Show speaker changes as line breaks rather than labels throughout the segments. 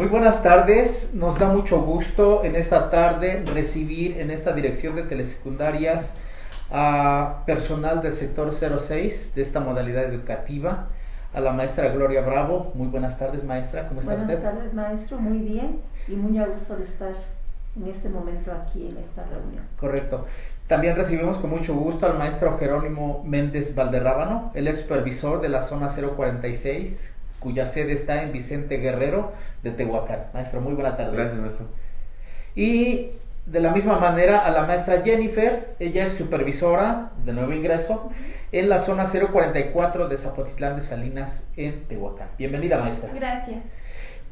Muy buenas tardes, nos da mucho gusto en esta tarde recibir en esta dirección de telesecundarias a personal del sector 06 de esta modalidad educativa, a la maestra Gloria Bravo. Muy buenas tardes, maestra, ¿cómo está usted?
Buenas tardes, maestro, muy bien y muy a gusto de estar en este momento aquí en esta reunión.
Correcto. También recibimos con mucho gusto al maestro Jerónimo Méndez Valderrábano. Él es supervisor de la zona 046, cuya sede está en Vicente Guerrero de Tehuacán. Maestro, muy buena tarde.
Gracias, maestro.
Y de la misma manera a la maestra Jennifer, ella es supervisora de nuevo ingreso en la zona 044 de Zapotitlán de Salinas en Tehuacán. Bienvenida, maestra.
Gracias.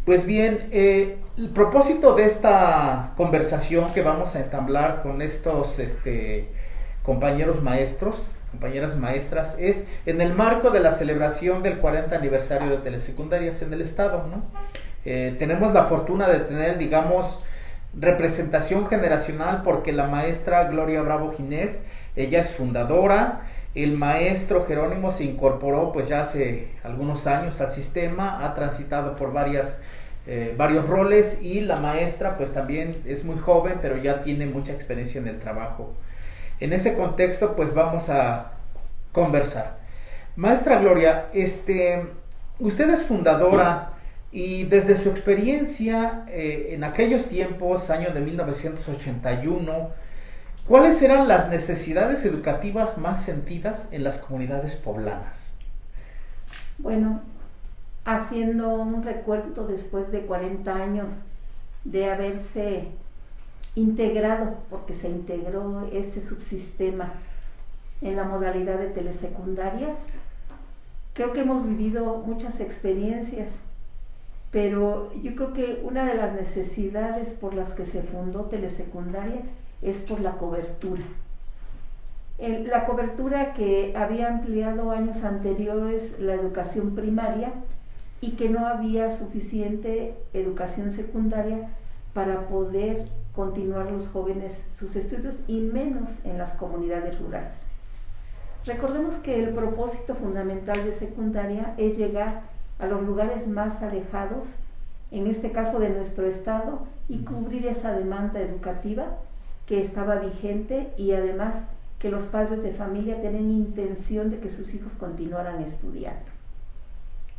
Pues bien, el propósito de esta conversación que vamos a entablar con estos compañeros maestros, compañeras maestras, es en el marco de la celebración del 40 aniversario de telesecundarias en el estado, ¿no? Tenemos la fortuna de tener, digamos, representación generacional porque la maestra Gloria Bravo Ginés, ella es fundadora. El maestro Jerónimo se incorporó pues ya hace algunos años al sistema, ha transitado por varios roles, y la maestra pues también es muy joven, pero ya tiene mucha experiencia en el trabajo. En ese contexto pues vamos a conversar. Maestra Gloria, usted es fundadora y desde su experiencia en aquellos tiempos, año de 1981, ¿cuáles eran las necesidades educativas más sentidas en las comunidades poblanas?
Bueno, haciendo un recuento después de 40 años de haberse integrado, porque se integró este subsistema en la modalidad de telesecundarias, creo que hemos vivido muchas experiencias, pero yo creo que una de las necesidades por las que se fundó telesecundaria es por la cobertura. La cobertura que había ampliado años anteriores la educación primaria y que no había suficiente educación secundaria para poder continuar los jóvenes sus estudios, y menos en las comunidades rurales. Recordemos que el propósito fundamental de secundaria es llegar a los lugares más alejados, en este caso de nuestro estado, y cubrir esa demanda educativa que estaba vigente, y además que los padres de familia tienen intención de que sus hijos continuaran estudiando.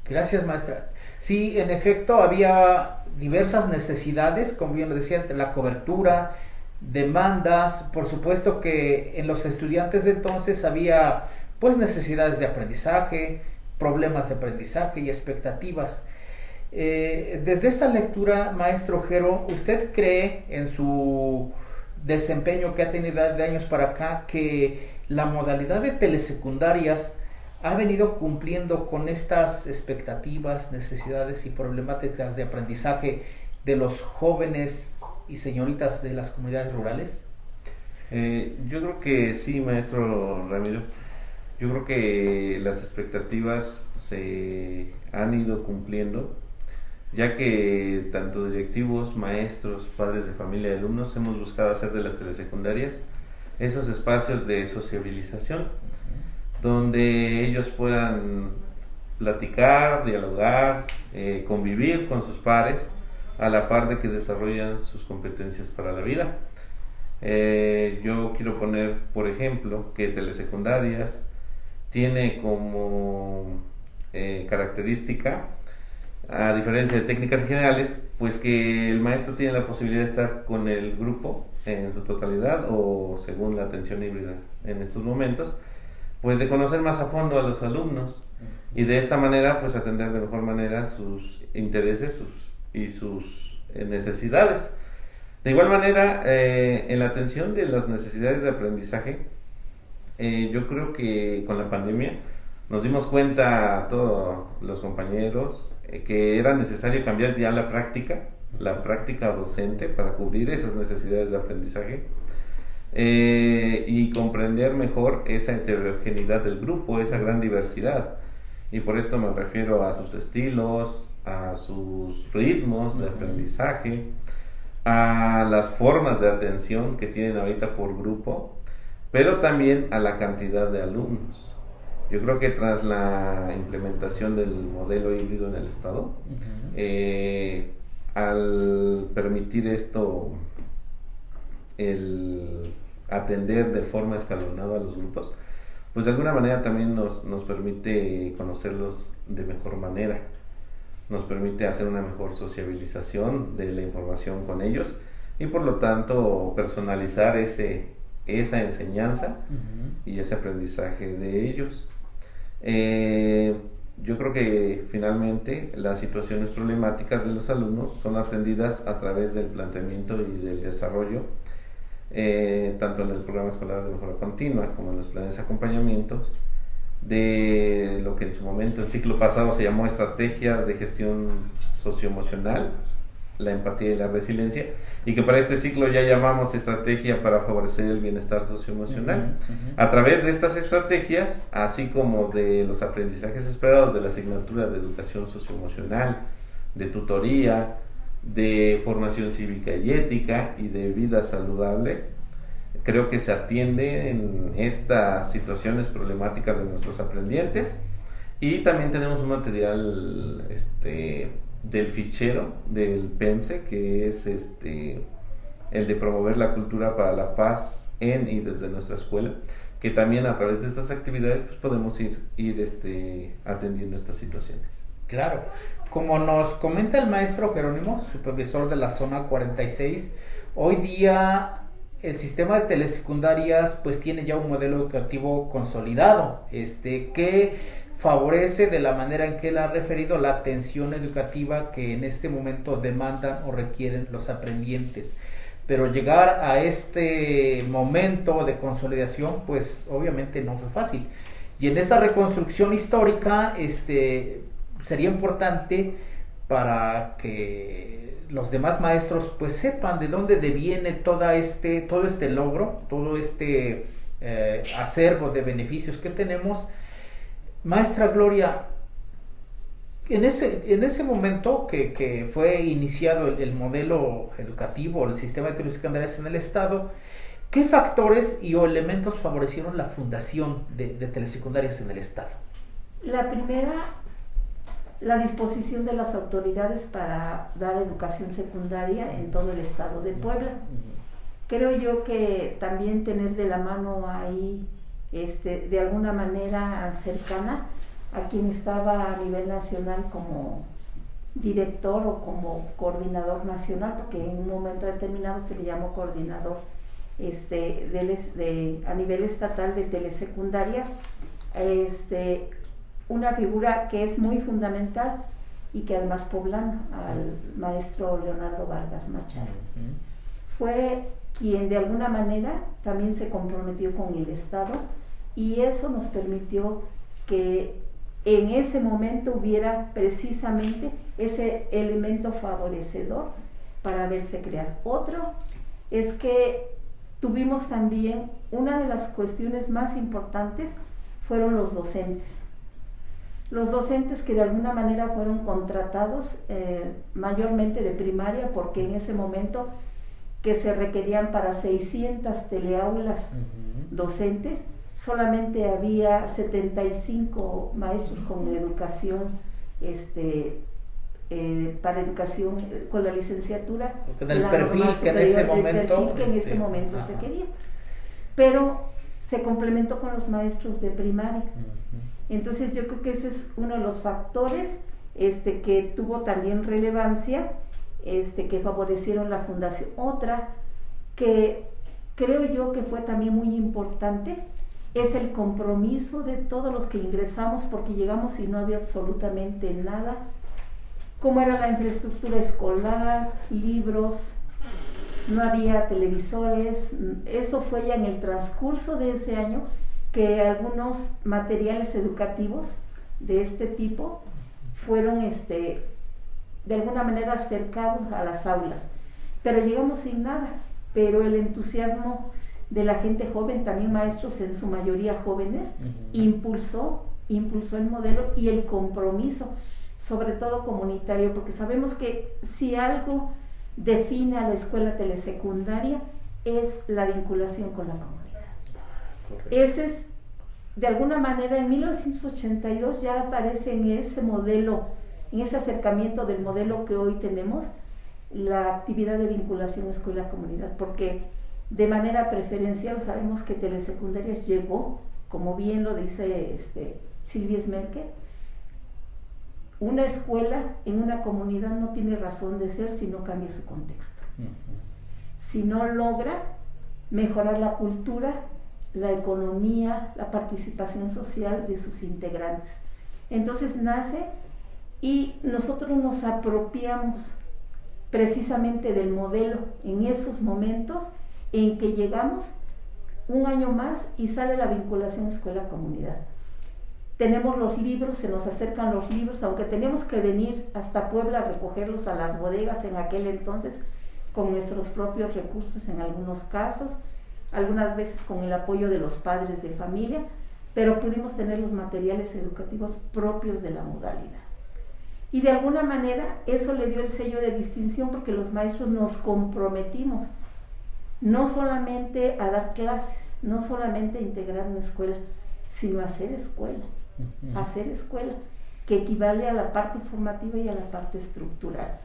Gracias, maestra. Sí, en efecto, había diversas necesidades, como bien lo decía, entre la cobertura, demandas. Por supuesto que en los estudiantes de entonces había pues necesidades de aprendizaje, problemas de aprendizaje y expectativas. Desde esta lectura, maestro Jero, ¿usted cree en su desempeño que ha tenido de años para acá que la modalidad de telesecundarias ha venido cumpliendo con estas expectativas, necesidades y problemáticas de aprendizaje de los jóvenes y señoritas de las comunidades rurales?
Yo creo que sí, maestro Ramiro. Yo creo que las expectativas se han ido cumpliendo, ya que tanto directivos, maestros, padres de familia y alumnos hemos buscado hacer de las telesecundarias esos espacios de sociabilización, donde ellos puedan platicar, dialogar, convivir con sus pares, a la par de que desarrollan sus competencias para la vida. Yo quiero poner, por ejemplo, que telesecundarias tiene como característica, a diferencia de técnicas generales, pues que el maestro tiene la posibilidad de estar con el grupo en su totalidad, o según la atención híbrida en estos momentos, pues de conocer más a fondo a los alumnos, y de esta manera pues atender de mejor manera sus intereses y sus necesidades. De igual manera, en la atención de las necesidades de aprendizaje, yo creo que con la pandemia nos dimos cuenta a todos los compañeros que era necesario cambiar ya la práctica docente para cubrir esas necesidades de aprendizaje, y comprender mejor esa heterogeneidad del grupo, esa gran diversidad. Y por esto me refiero a sus estilos, a sus ritmos de aprendizaje, a las formas de atención que tienen ahorita por grupo, pero también a la cantidad de alumnos. Yo creo que tras la implementación del modelo híbrido en el estado, al permitir esto, el atender de forma escalonada a los grupos, pues de alguna manera también nos permite conocerlos de mejor manera, nos permite hacer una mejor sociabilización de la información con ellos y por lo tanto personalizar esa enseñanza y ese aprendizaje de ellos. Yo creo que finalmente las situaciones problemáticas de los alumnos son atendidas a través del planteamiento y del desarrollo, tanto en el programa escolar de mejora continua como en los planes de acompañamientos, de lo que en su momento, el ciclo pasado, se llamó estrategias de gestión socioemocional, la empatía y la resiliencia, y que para este ciclo ya llamamos estrategia para favorecer el bienestar socioemocional. A través de estas estrategias, así como de los aprendizajes esperados de la asignatura de educación socioemocional, de tutoría, de formación cívica y ética y de vida saludable, creo que se atiende en estas situaciones problemáticas de nuestros aprendientes. Y también tenemos un material del fichero del PENSE, que es el de promover la cultura para la paz en y desde nuestra escuela, que también a través de estas actividades pues podemos ir atendiendo estas situaciones.
Claro, como nos comenta el maestro Jerónimo, supervisor de la zona 46, hoy día el sistema de telesecundarias pues tiene ya un modelo educativo consolidado, que favorece de la manera en que él ha referido la atención educativa que en este momento demandan o requieren los aprendientes. Pero llegar a este momento de consolidación pues obviamente no fue fácil. Y en esa reconstrucción histórica sería importante para que los demás maestros pues sepan de dónde deviene todo este logro, todo este acervo de beneficios que tenemos. Maestra Gloria, en ese momento que fue iniciado el modelo educativo, el sistema de telesecundarias en el estado, ¿qué factores y o elementos favorecieron la fundación de telesecundarias en el estado?
La primera, la disposición de las autoridades para dar educación secundaria en todo el estado de Puebla. Creo yo que también tener de la mano ahí, de alguna manera cercana a quien estaba a nivel nacional como director o como coordinador nacional, porque en un momento determinado se le llamó coordinador a nivel estatal de telesecundarias, una figura que es muy fundamental y que además poblano, al maestro Leonardo Vargas Machado. Fue quien de alguna manera también se comprometió con el Estado y eso nos permitió que en ese momento hubiera precisamente ese elemento favorecedor para verse crear. Otro es que tuvimos también, una de las cuestiones más importantes fueron los docentes. Los docentes que de alguna manera fueron contratados mayormente de primaria, porque en ese momento que se requerían para 600 teleaulas docentes, solamente había 75 maestros con educación, para educación con la licenciatura.
Del perfil que en ese momento,
se quería. Pero se complementó con los maestros de primaria. Entonces yo creo que ese es uno de los factores que tuvo también relevancia, que favorecieron la fundación. Otra que creo yo que fue también muy importante es el compromiso de todos los que ingresamos, porque llegamos y no había absolutamente nada, como era la infraestructura escolar, libros, no había televisores. Eso fue ya en el transcurso de ese año que algunos materiales educativos de este tipo fueron de alguna manera acercados a las aulas, pero llegamos sin nada. Pero el entusiasmo de la gente joven, también maestros en su mayoría jóvenes, impulsó el modelo y el compromiso, sobre todo comunitario, porque sabemos que si algo define a la escuela telesecundaria es la vinculación con la comunidad. Correcto. Ese es, de alguna manera, en 1982 ya aparece en ese modelo, en ese acercamiento del modelo que hoy tenemos, la actividad de vinculación escuela-comunidad, porque de manera preferencial sabemos que Telesecundarias llegó, como bien lo dice Silvia Smerke, una escuela en una comunidad no tiene razón de ser si no cambia su contexto. Si no logra mejorar la cultura, la economía, la participación social de sus integrantes. Entonces nace y nosotros nos apropiamos precisamente del modelo en esos momentos en que llegamos un año más y sale la vinculación escuela-comunidad. Tenemos los libros, se nos acercan los libros, aunque teníamos que venir hasta Puebla a recogerlos a las bodegas en aquel entonces, con nuestros propios recursos en algunos casos, algunas veces con el apoyo de los padres de familia, pero pudimos tener los materiales educativos propios de la modalidad. Y de alguna manera eso le dio el sello de distinción porque los maestros nos comprometimos no solamente a dar clases, no solamente a integrar una escuela, sino a hacer escuela, hacer escuela, que equivale a la parte formativa y a la parte estructural.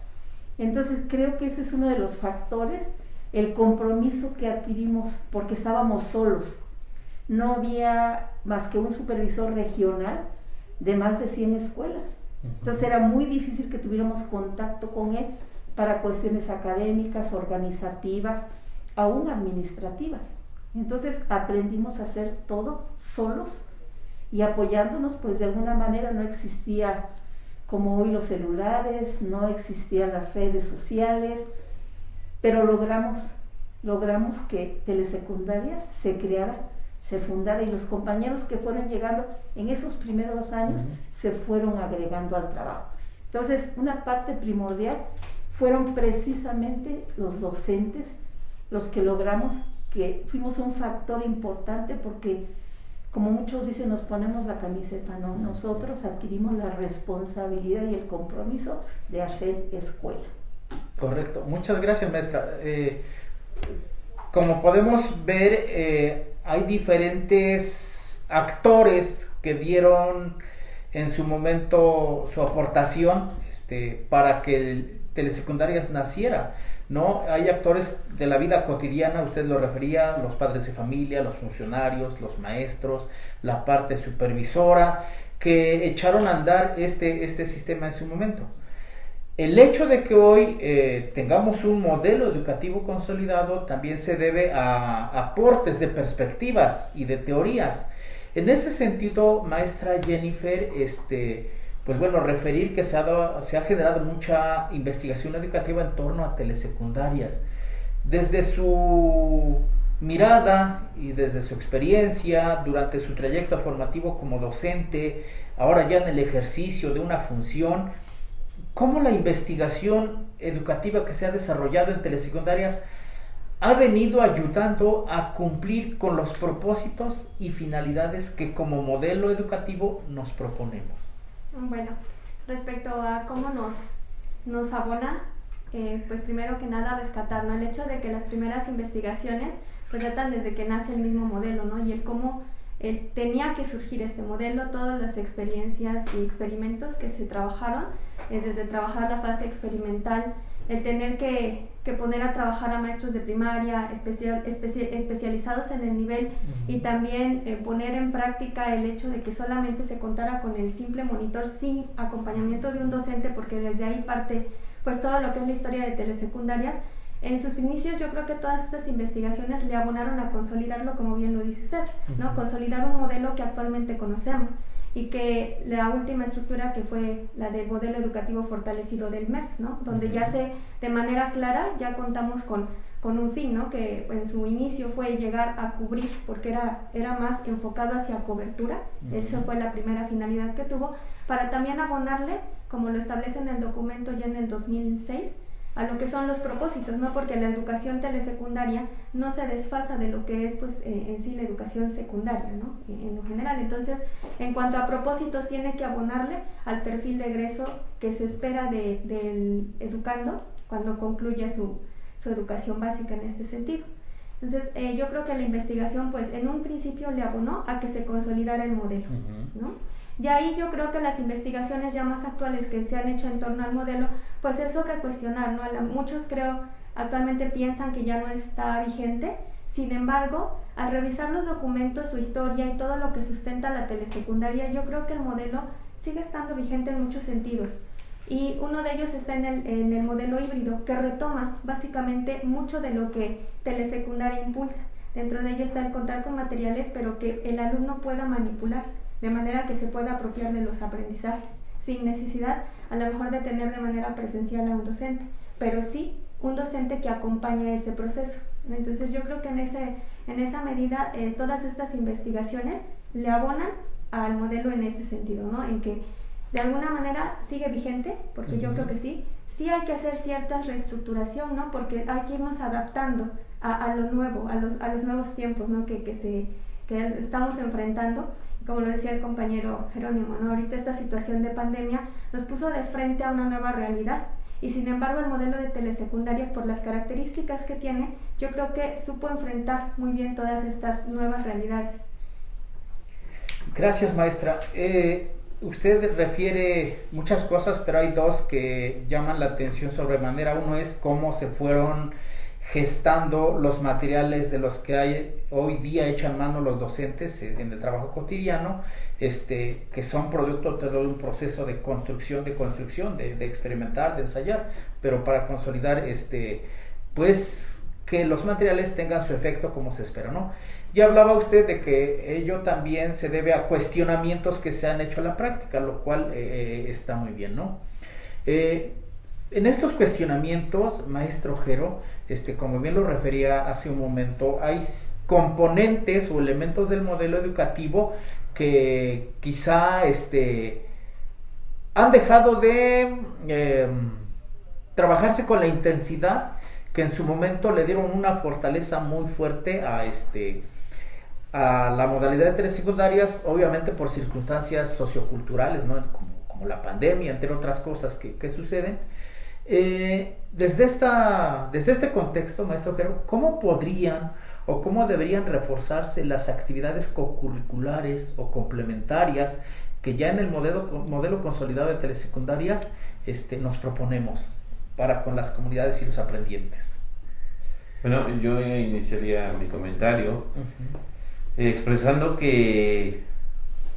Entonces creo que ese es uno de los factores, el compromiso que adquirimos, porque estábamos solos, no había más que un supervisor regional de más de 100 escuelas, entonces era muy difícil que tuviéramos contacto con él para cuestiones académicas, organizativas, aún administrativas. Entonces aprendimos a hacer todo solos y apoyándonos, pues de alguna manera no existía como hoy los celulares, no existían las redes sociales, pero logramos que Telesecundarias se creara, se fundara, y los compañeros que fueron llegando en esos primeros años se fueron agregando al trabajo. Entonces, una parte primordial fueron precisamente los docentes los que logramos, que fuimos un factor importante porque, como muchos dicen, nos ponemos la camiseta, no, nosotros adquirimos la responsabilidad y el compromiso de hacer escuela.
Correcto, muchas gracias, maestra. Como podemos ver, hay diferentes actores que dieron en su momento su aportación para que el Telesecundarias naciera, ¿no? Hay actores de la vida cotidiana, usted lo refería, los padres de familia, los funcionarios, los maestros, la parte supervisora, que echaron a andar este sistema en su momento. El hecho de que hoy tengamos un modelo educativo consolidado también se debe a aportes de perspectivas y de teorías. En ese sentido, maestra Jennifer, pues bueno, referir que se ha generado mucha investigación educativa en torno a Telesecundarias. Desde su mirada y desde su experiencia durante su trayecto formativo como docente, ahora ya en el ejercicio de una función, ¿cómo la investigación educativa que se ha desarrollado en Telesecundarias ha venido ayudando a cumplir con los propósitos y finalidades que como modelo educativo nos proponemos?
Bueno, respecto a cómo nos abona, pues primero que nada rescatar, ¿no?, el hecho de que las primeras investigaciones pues tratan desde que nace el mismo modelo, ¿no?, y el cómo tenía que surgir este modelo, todas las experiencias y experimentos que se trabajaron, desde trabajar la fase experimental, el tener que poner a trabajar a maestros de primaria especializados en el nivel, y también poner en práctica el hecho de que solamente se contara con el simple monitor sin acompañamiento de un docente, porque desde ahí parte pues todo lo que es la historia de Telesecundarias. En sus inicios yo creo que todas estas investigaciones le abonaron a consolidarlo, como bien lo dice usted, ¿no? Consolidar un modelo que actualmente conocemos, y que la última estructura, que fue la del modelo educativo fortalecido del MEF, ¿no?, donde ya de manera clara ya contamos con un fin, ¿no?, que en su inicio fue llegar a cubrir, porque era más enfocado hacia cobertura. Esa fue la primera finalidad que tuvo, para también abonarle, como lo establece en el documento ya en el 2006, a lo que son los propósitos, ¿no?, porque la educación telesecundaria no se desfasa de lo que es pues en sí la educación secundaria, ¿no?, en lo general. Entonces, en cuanto a propósitos, tiene que abonarle al perfil de egreso que se espera del educando cuando concluya su educación básica en este sentido. Entonces, yo creo que la investigación pues en un principio le abonó a que se consolidara el modelo, ¿no? Y ahí yo creo que las investigaciones ya más actuales que se han hecho en torno al modelo, pues es sobre cuestionar, ¿no? Muchos creo actualmente piensan que ya no está vigente. Sin embargo, al revisar los documentos, su historia y todo lo que sustenta la telesecundaria, yo creo que el modelo sigue estando vigente en muchos sentidos. Y uno de ellos está en el modelo híbrido, que retoma básicamente mucho de lo que telesecundaria impulsa. Dentro de ello está el contar con materiales, pero que el alumno pueda manipular, de manera que se pueda apropiar de los aprendizajes, sin necesidad a lo mejor de tener de manera presencial a un docente, pero sí un docente que acompañe ese proceso. Entonces yo creo que en esa medida todas estas investigaciones le abonan al modelo en ese sentido, ¿no? En que de alguna manera sigue vigente, porque yo creo que sí hay que hacer cierta reestructuración, ¿no? Porque hay que irnos adaptando a lo nuevo, a los nuevos tiempos, ¿no? que estamos enfrentando. Como lo decía el compañero Jerónimo, ¿no? Ahorita esta situación de pandemia nos puso de frente a una nueva realidad. Y sin embargo el modelo de telesecundarias, por las características que tiene, yo creo que supo enfrentar muy bien todas estas nuevas realidades.
Gracias, maestra. Usted refiere muchas cosas, pero hay dos que llaman la atención sobremanera. Uno es cómo se fueron gestando los materiales de los que hay hoy día echan mano los docentes en el trabajo cotidiano, que son producto de todo un proceso de construcción, de experimentar, de ensayar, pero para consolidar pues que los materiales tengan su efecto como se espera, ¿no? Ya hablaba usted de que ello también se debe a cuestionamientos que se han hecho en la práctica, lo cual está muy bien, ¿no? En estos cuestionamientos, maestro Jero, como bien lo refería hace un momento, hay componentes o elementos del modelo educativo que quizá han dejado de trabajarse con la intensidad que en su momento le dieron una fortaleza muy fuerte a la modalidad de telesecundarias, obviamente por circunstancias socioculturales, ¿no? como la pandemia, entre otras cosas que suceden. Desde este contexto, maestro Jero, ¿cómo podrían o cómo deberían reforzarse las actividades cocurriculares o complementarias que ya en el modelo consolidado de telesecundarias nos proponemos para con las comunidades y los aprendientes?
Bueno, yo iniciaría mi comentario expresando que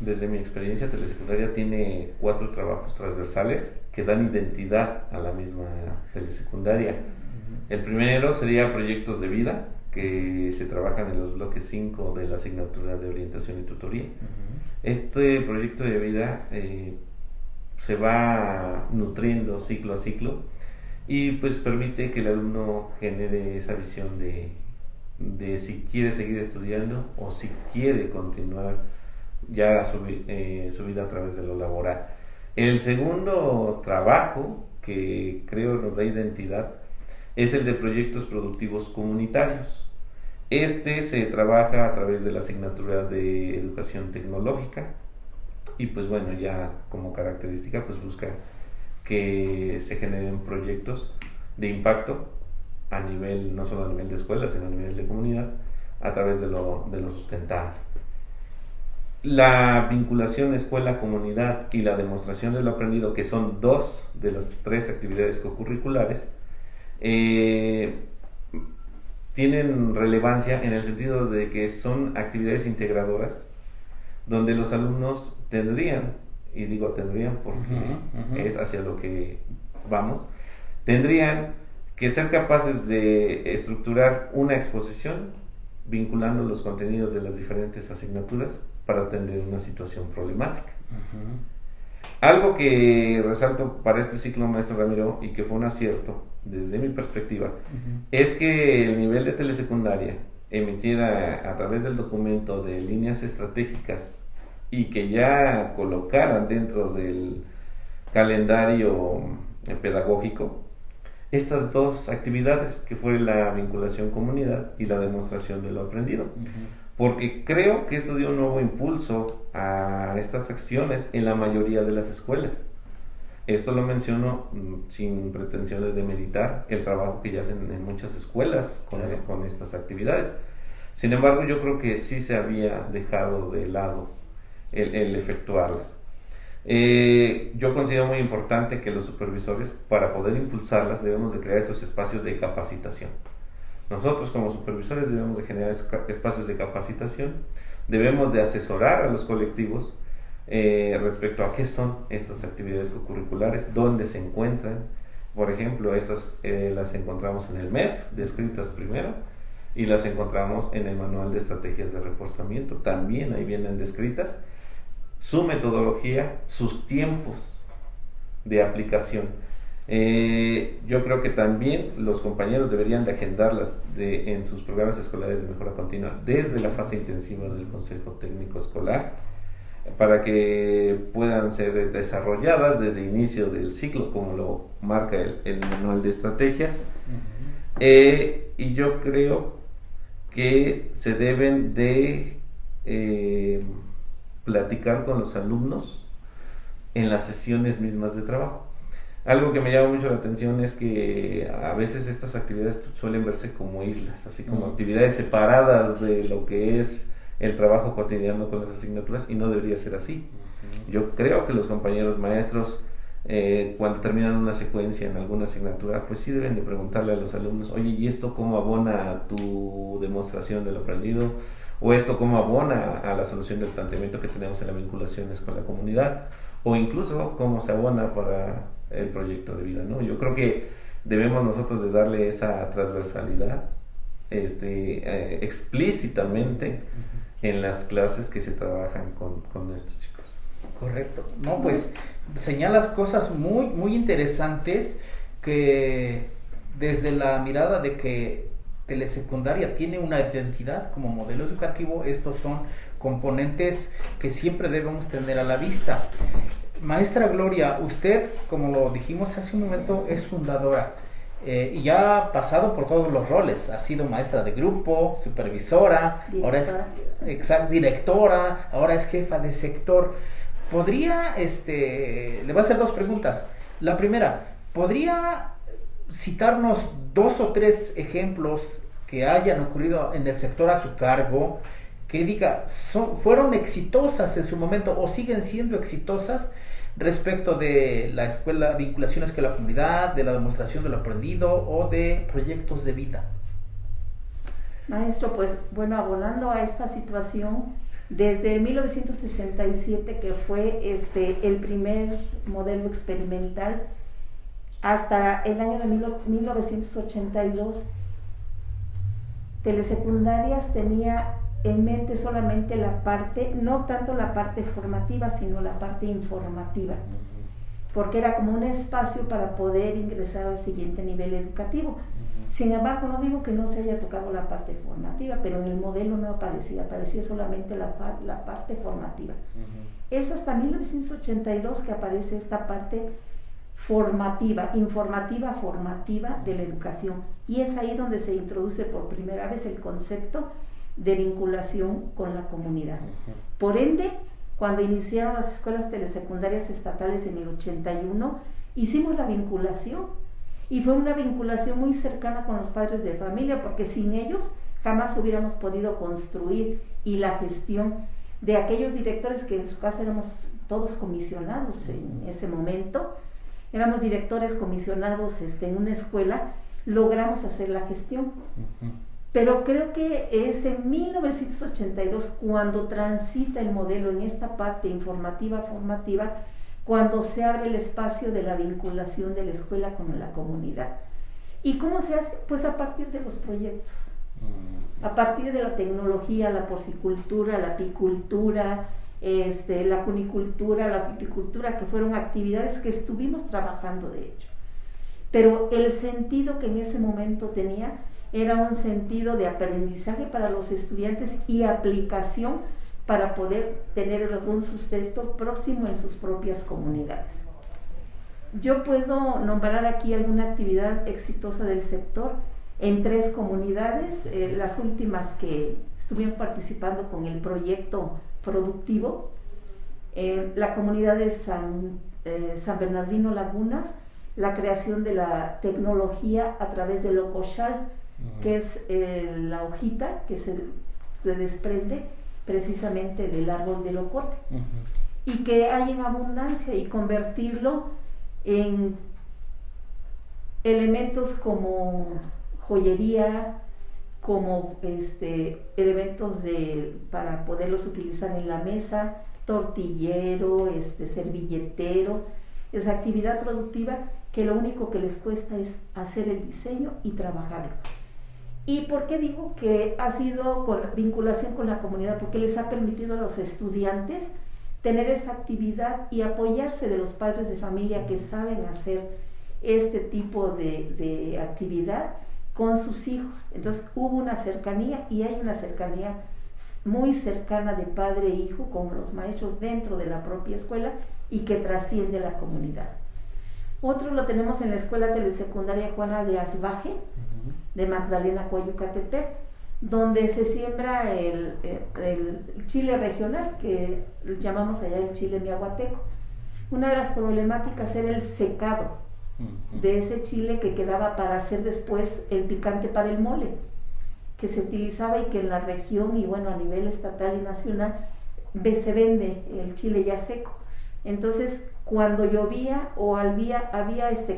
desde mi experiencia telesecundaria tiene 4 trabajos transversales que dan identidad a la misma telesecundaria. El primero sería proyectos de vida, que se trabajan en los bloques 5 de la asignatura de orientación y tutoría. Este proyecto de vida se va nutriendo ciclo a ciclo y pues permite que el alumno genere esa visión de si quiere seguir estudiando o si quiere continuar ya su vida a través de lo laboral. El segundo trabajo que creo nos da identidad es el de proyectos productivos comunitarios. Se trabaja a través de la asignatura de educación tecnológica y pues bueno, ya como característica pues busca que se generen proyectos de impacto a nivel, no solo a nivel de escuela, sino a nivel de comunidad, a través de lo sustentable. La vinculación escuela-comunidad y la demostración de lo aprendido, que son 2 de las 3 actividades cocurriculares, tienen relevancia en el sentido de que son actividades integradoras donde los alumnos tendrían, y digo tendrían porque es hacia lo que vamos, tendrían que ser capaces de estructurar una exposición vinculando los contenidos de las diferentes asignaturas para atender una situación problemática. Algo que resalto para este ciclo, maestro Ramiro, y que fue un acierto desde mi perspectiva, es que el nivel de telesecundaria emitiera a través del documento de líneas estratégicas y que ya colocaran dentro del calendario pedagógico estas 2 actividades, que fue la vinculación comunidad y la demostración de lo aprendido. Porque creo que esto dio un nuevo impulso a estas acciones en la mayoría de las escuelas. Esto lo menciono sin pretensión de demeritar el trabajo que ya hacen en muchas escuelas con estas actividades. Sin embargo, yo creo que sí se había dejado de lado el efectuarlas. Yo considero muy importante que los supervisores, para poder impulsarlas, debemos de crear esos espacios de capacitación. Nosotros como supervisores debemos de generar espacios de capacitación, debemos de asesorar a los colectivos respecto a qué son estas actividades curriculares, dónde se encuentran. Por ejemplo, estas las encontramos en el MEF, descritas primero, y las encontramos en el Manual de Estrategias de Reforzamiento, también ahí vienen descritas su metodología, sus tiempos de aplicación. Yo creo que también los compañeros deberían de agendarlas en sus programas escolares de mejora continua desde la fase intensiva del Consejo Técnico Escolar, para que puedan ser desarrolladas desde el inicio del ciclo, como lo marca el Manual de Estrategias. Y yo creo que se deben de platicar con los alumnos en las sesiones mismas de trabajo. Algo que me llama mucho la atención es que a veces estas actividades suelen verse como islas, así como actividades separadas de lo que es el trabajo cotidiano con las asignaturas, y no debería ser así. Yo creo que los compañeros maestros, cuando terminan una secuencia en alguna asignatura, pues sí deben de preguntarle a los alumnos: oye, ¿y esto cómo abona a tu demostración de lo aprendido? ¿O esto cómo abona a la solución del planteamiento que tenemos en las vinculaciones con la comunidad? O incluso cómo se abona para el proyecto de vida, ¿no? Yo creo que debemos nosotros de darle esa transversalidad explícitamente en las clases que se trabajan con estos chicos.
Correcto. No, pues señalas cosas muy, muy interesantes, que desde la mirada de que telesecundaria tiene una identidad como modelo educativo, estos son componentes que siempre debemos tener a la vista. Maestra Gloria, usted, como lo dijimos hace un momento, es fundadora y ya ha pasado por todos los roles. Ha sido maestra de grupo, supervisora, ahora es directora, ahora es jefa de sector. ¿Podría, le voy a hacer 2 preguntas? La primera, ¿podría citarnos 2 o 3 ejemplos que hayan ocurrido en el sector a su cargo, que diga, fueron exitosas en su momento o siguen siendo exitosas respecto de la escuela, vinculaciones con la comunidad, de la demostración de lo aprendido o de proyectos de vida?
Maestro, pues bueno, abonando a esta situación, desde 1967, que fue el primer modelo experimental, hasta el año de 1982, Telesecundarias tenía en mente solamente la parte, no tanto la parte formativa, sino la parte informativa, porque era como un espacio para poder ingresar al siguiente nivel educativo. Sin embargo, no digo que no se haya tocado la parte formativa, pero en el modelo no aparecía solamente la parte formativa. Es hasta 1982 que aparece esta parte formativa de la educación, y es ahí donde se introduce por primera vez el concepto de vinculación con la comunidad. Por ende, cuando iniciaron las escuelas telesecundarias estatales en el 81, hicimos la vinculación, y fue una vinculación muy cercana con los padres de familia, porque sin ellos jamás hubiéramos podido construir, y la gestión de aquellos directores, que en su caso éramos todos comisionados en ese momento, éramos directores comisionados en una escuela, logramos hacer la gestión. Pero creo que es en 1982 cuando transita el modelo en esta parte informativa, formativa, cuando se abre el espacio de la vinculación de la escuela con la comunidad. ¿Y cómo se hace? Pues a partir de los proyectos, a partir de la tecnología, la porcicultura, la apicultura, la cunicultura, la viticultura, que fueron actividades que estuvimos trabajando de hecho. Pero el sentido que en ese momento tenía era un sentido de aprendizaje para los estudiantes y aplicación para poder tener algún sustento próximo en sus propias comunidades. Yo puedo nombrar aquí alguna actividad exitosa del sector en 3 comunidades, las últimas que estuvimos participando con el proyecto productivo, la comunidad de San Bernardino Lagunas, la creación de la tecnología a través del Ocoshal, que es la hojita que se desprende precisamente del árbol del ocote. y que hay en abundancia, y convertirlo en elementos como joyería, como elementos para poderlos utilizar en la mesa, tortillero, servilletero. Es actividad productiva que lo único que les cuesta es hacer el diseño y trabajarlo. ¿Y por qué digo que ha sido con vinculación con la comunidad? Porque les ha permitido a los estudiantes tener esa actividad y apoyarse de los padres de familia que saben hacer este tipo de actividad con sus hijos. Entonces hubo una cercanía, y hay una cercanía muy cercana de padre e hijo con los maestros dentro de la propia escuela y que trasciende la comunidad. Otro lo tenemos en la Escuela Telesecundaria Juana de Asbaje, de Magdalena Coyucatepec, donde se siembra el chile regional, que llamamos allá el chile miahuateco. Una de las problemáticas era el secado de ese chile, que quedaba para hacer después el picante para el mole, que se utilizaba y que en la región y bueno, a nivel estatal y nacional se vende el chile ya seco. Entonces, cuando llovía o había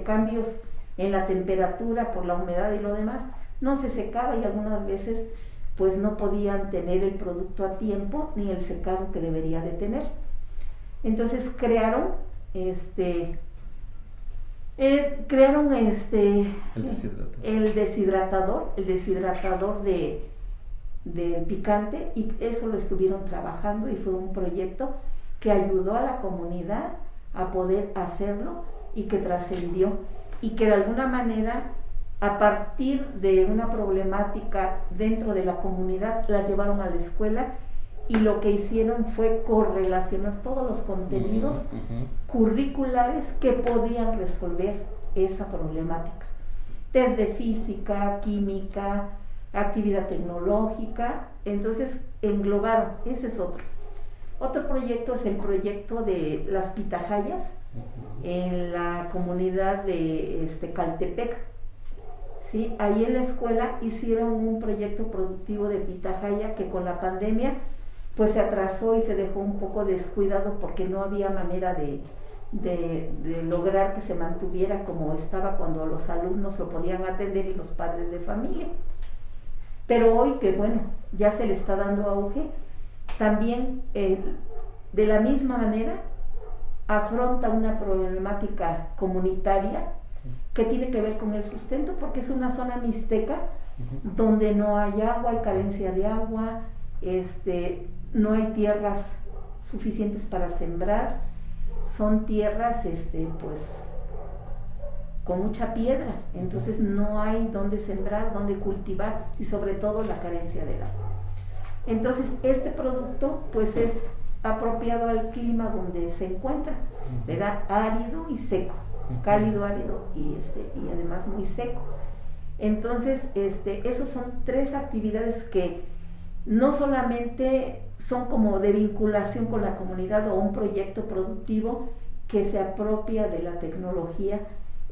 cambios en la temperatura por la humedad y lo demás, no se secaba, y algunas veces pues no podían tener el producto a tiempo ni el secado que debería de tener. Entonces crearon el deshidratador del picante, y eso lo estuvieron trabajando, y fue un proyecto que ayudó a la comunidad a poder hacerlo y que trascendió, y que de alguna manera, a partir de una problemática dentro de la comunidad, la llevaron a la escuela, y lo que hicieron fue correlacionar todos los contenidos curriculares que podían resolver esa problemática, desde física, química, actividad tecnológica. Entonces englobaron. Ese es otro proyecto. Es el proyecto de las pitahayas en la comunidad de Caltepec. ¿Sí? Ahí en la escuela hicieron un proyecto productivo de pitahaya que con la pandemia pues se atrasó y se dejó un poco descuidado, porque no había manera de lograr que se mantuviera como estaba cuando los alumnos lo podían atender y los padres de familia. Pero hoy que bueno, ya se le está dando auge, también de la misma manera afronta una problemática comunitaria que tiene que ver con el sustento, porque es una zona mixteca donde no hay agua, hay carencia de agua, no hay tierras suficientes para sembrar, son tierras pues con mucha piedra, entonces no hay donde sembrar, donde cultivar, y sobre todo la carencia del agua. Entonces este producto pues es apropiado al clima donde se encuentra, ¿verdad? Árido y seco, cálido, árido y además muy seco. Entonces esos son 3 actividades que no solamente son como de vinculación con la comunidad o un proyecto productivo que se apropia de la tecnología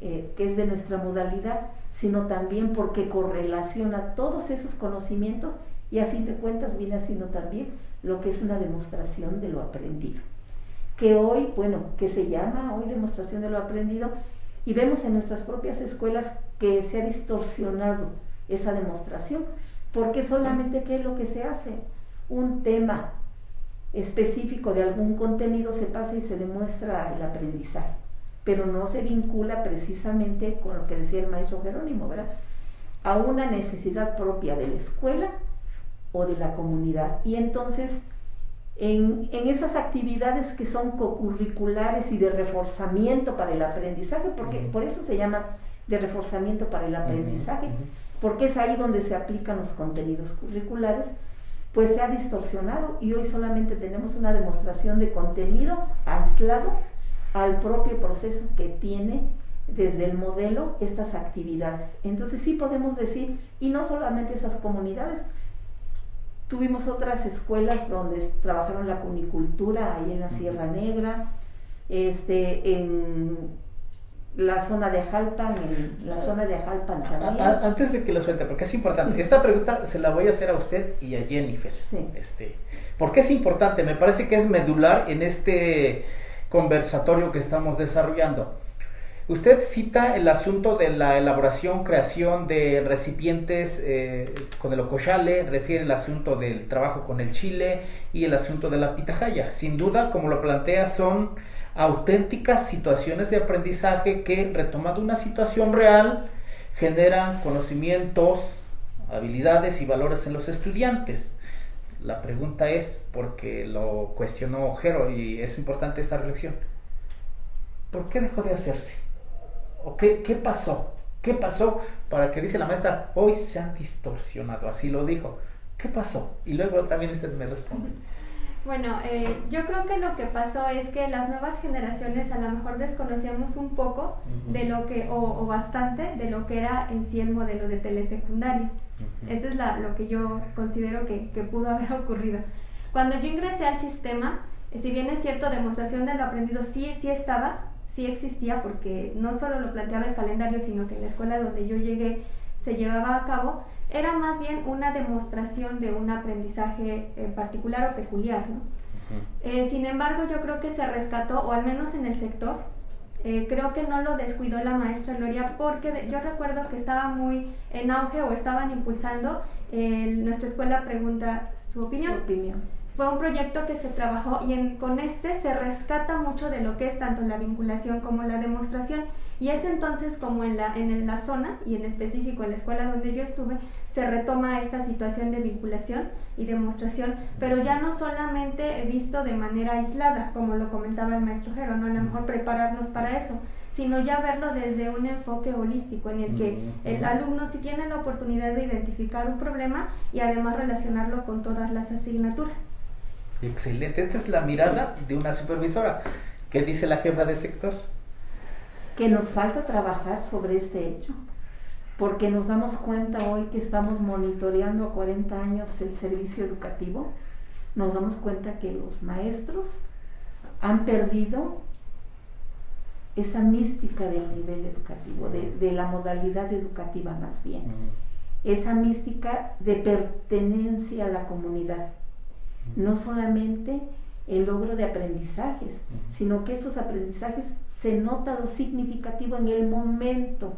que es de nuestra modalidad, sino también porque correlaciona todos esos conocimientos, y a fin de cuentas viene haciendo también lo que es una demostración de lo aprendido, que hoy, que se llama hoy demostración de lo aprendido, y vemos en nuestras propias escuelas que se ha distorsionado esa demostración, porque solamente ¿qué es lo que se hace? Un tema específico de algún contenido se pasa y se demuestra el aprendizaje, pero no se vincula precisamente con lo que decía el maestro Jerónimo, ¿verdad? A una necesidad propia de la escuela o de la comunidad. Y entonces en esas actividades que son cocurriculares y de reforzamiento para el aprendizaje, porque por eso se llama de reforzamiento para el aprendizaje, porque es ahí donde se aplican los contenidos curriculares, pues se ha distorsionado, y hoy solamente tenemos una demostración de contenido aislado al propio proceso que tiene desde el modelo estas actividades. Entonces sí podemos decir, y no solamente esas comunidades, tuvimos otras escuelas donde trabajaron la cunicultura ahí en la Sierra Negra, en la zona de Ajalpan, la zona de Ajalpan también.
Antes de que lo suelte, porque es importante, esta pregunta se la voy a hacer a usted y a Jennifer.
Sí.
¿Por qué es importante? Me parece que es medular en este conversatorio que estamos desarrollando. Usted cita el asunto de la elaboración, creación de recipientes con el ocoxale, refiere el asunto del trabajo con el chile y el asunto de la pitahaya. Sin duda, como lo plantea, son auténticas situaciones de aprendizaje que, retomando una situación real, generan conocimientos, habilidades y valores en los estudiantes. La pregunta es, porque lo cuestionó Jero y es importante esta reflexión, ¿por qué dejó de hacerse? ¿O qué pasó? ¿Qué pasó para que, dice la maestra, hoy se han distorsionado? Así lo dijo. ¿Qué pasó? Y luego también usted me responde.
Bueno, yo creo que lo que pasó es que las nuevas generaciones a lo mejor desconocíamos un poco de lo que, o bastante, de lo que era en sí el modelo de telesecundarias. Eso es lo que yo considero que pudo haber ocurrido. Cuando yo ingresé al sistema, si bien es cierto, demostración de lo aprendido sí estaba, sí existía, porque no solo lo planteaba el calendario, sino que en la escuela donde yo llegué se llevaba a cabo, era más bien una demostración de un aprendizaje en particular o peculiar, ¿no? Sin embargo, yo creo que se rescató, o al menos en el sector, creo que no lo descuidó la maestra Gloria, porque yo recuerdo que estaba muy en auge o estaban impulsando nuestra escuela pregunta su opinión. Fue un proyecto que se trabajó y con se rescata mucho de lo que es tanto la vinculación como la demostración, y es entonces como en la zona y en específico en la escuela donde yo estuve se retoma esta situación de vinculación y demostración, pero ya no solamente visto de manera aislada, como lo comentaba el maestro Jero, no a lo mejor prepararnos para eso, sino ya verlo desde un enfoque holístico en el que el alumno sí tiene la oportunidad de identificar un problema y además relacionarlo con todas las asignaturas.
Excelente, esta es la mirada de una supervisora. ¿Qué dice la jefa de sector?
Que nos falta trabajar sobre este hecho, porque nos damos cuenta hoy que estamos monitoreando a 40 años el servicio educativo, nos damos cuenta que los maestros han perdido esa mística del nivel educativo, de la modalidad educativa más bien, esa mística de pertenencia a la comunidad. No solamente el logro de aprendizajes, sino que estos aprendizajes se nota lo significativo en el momento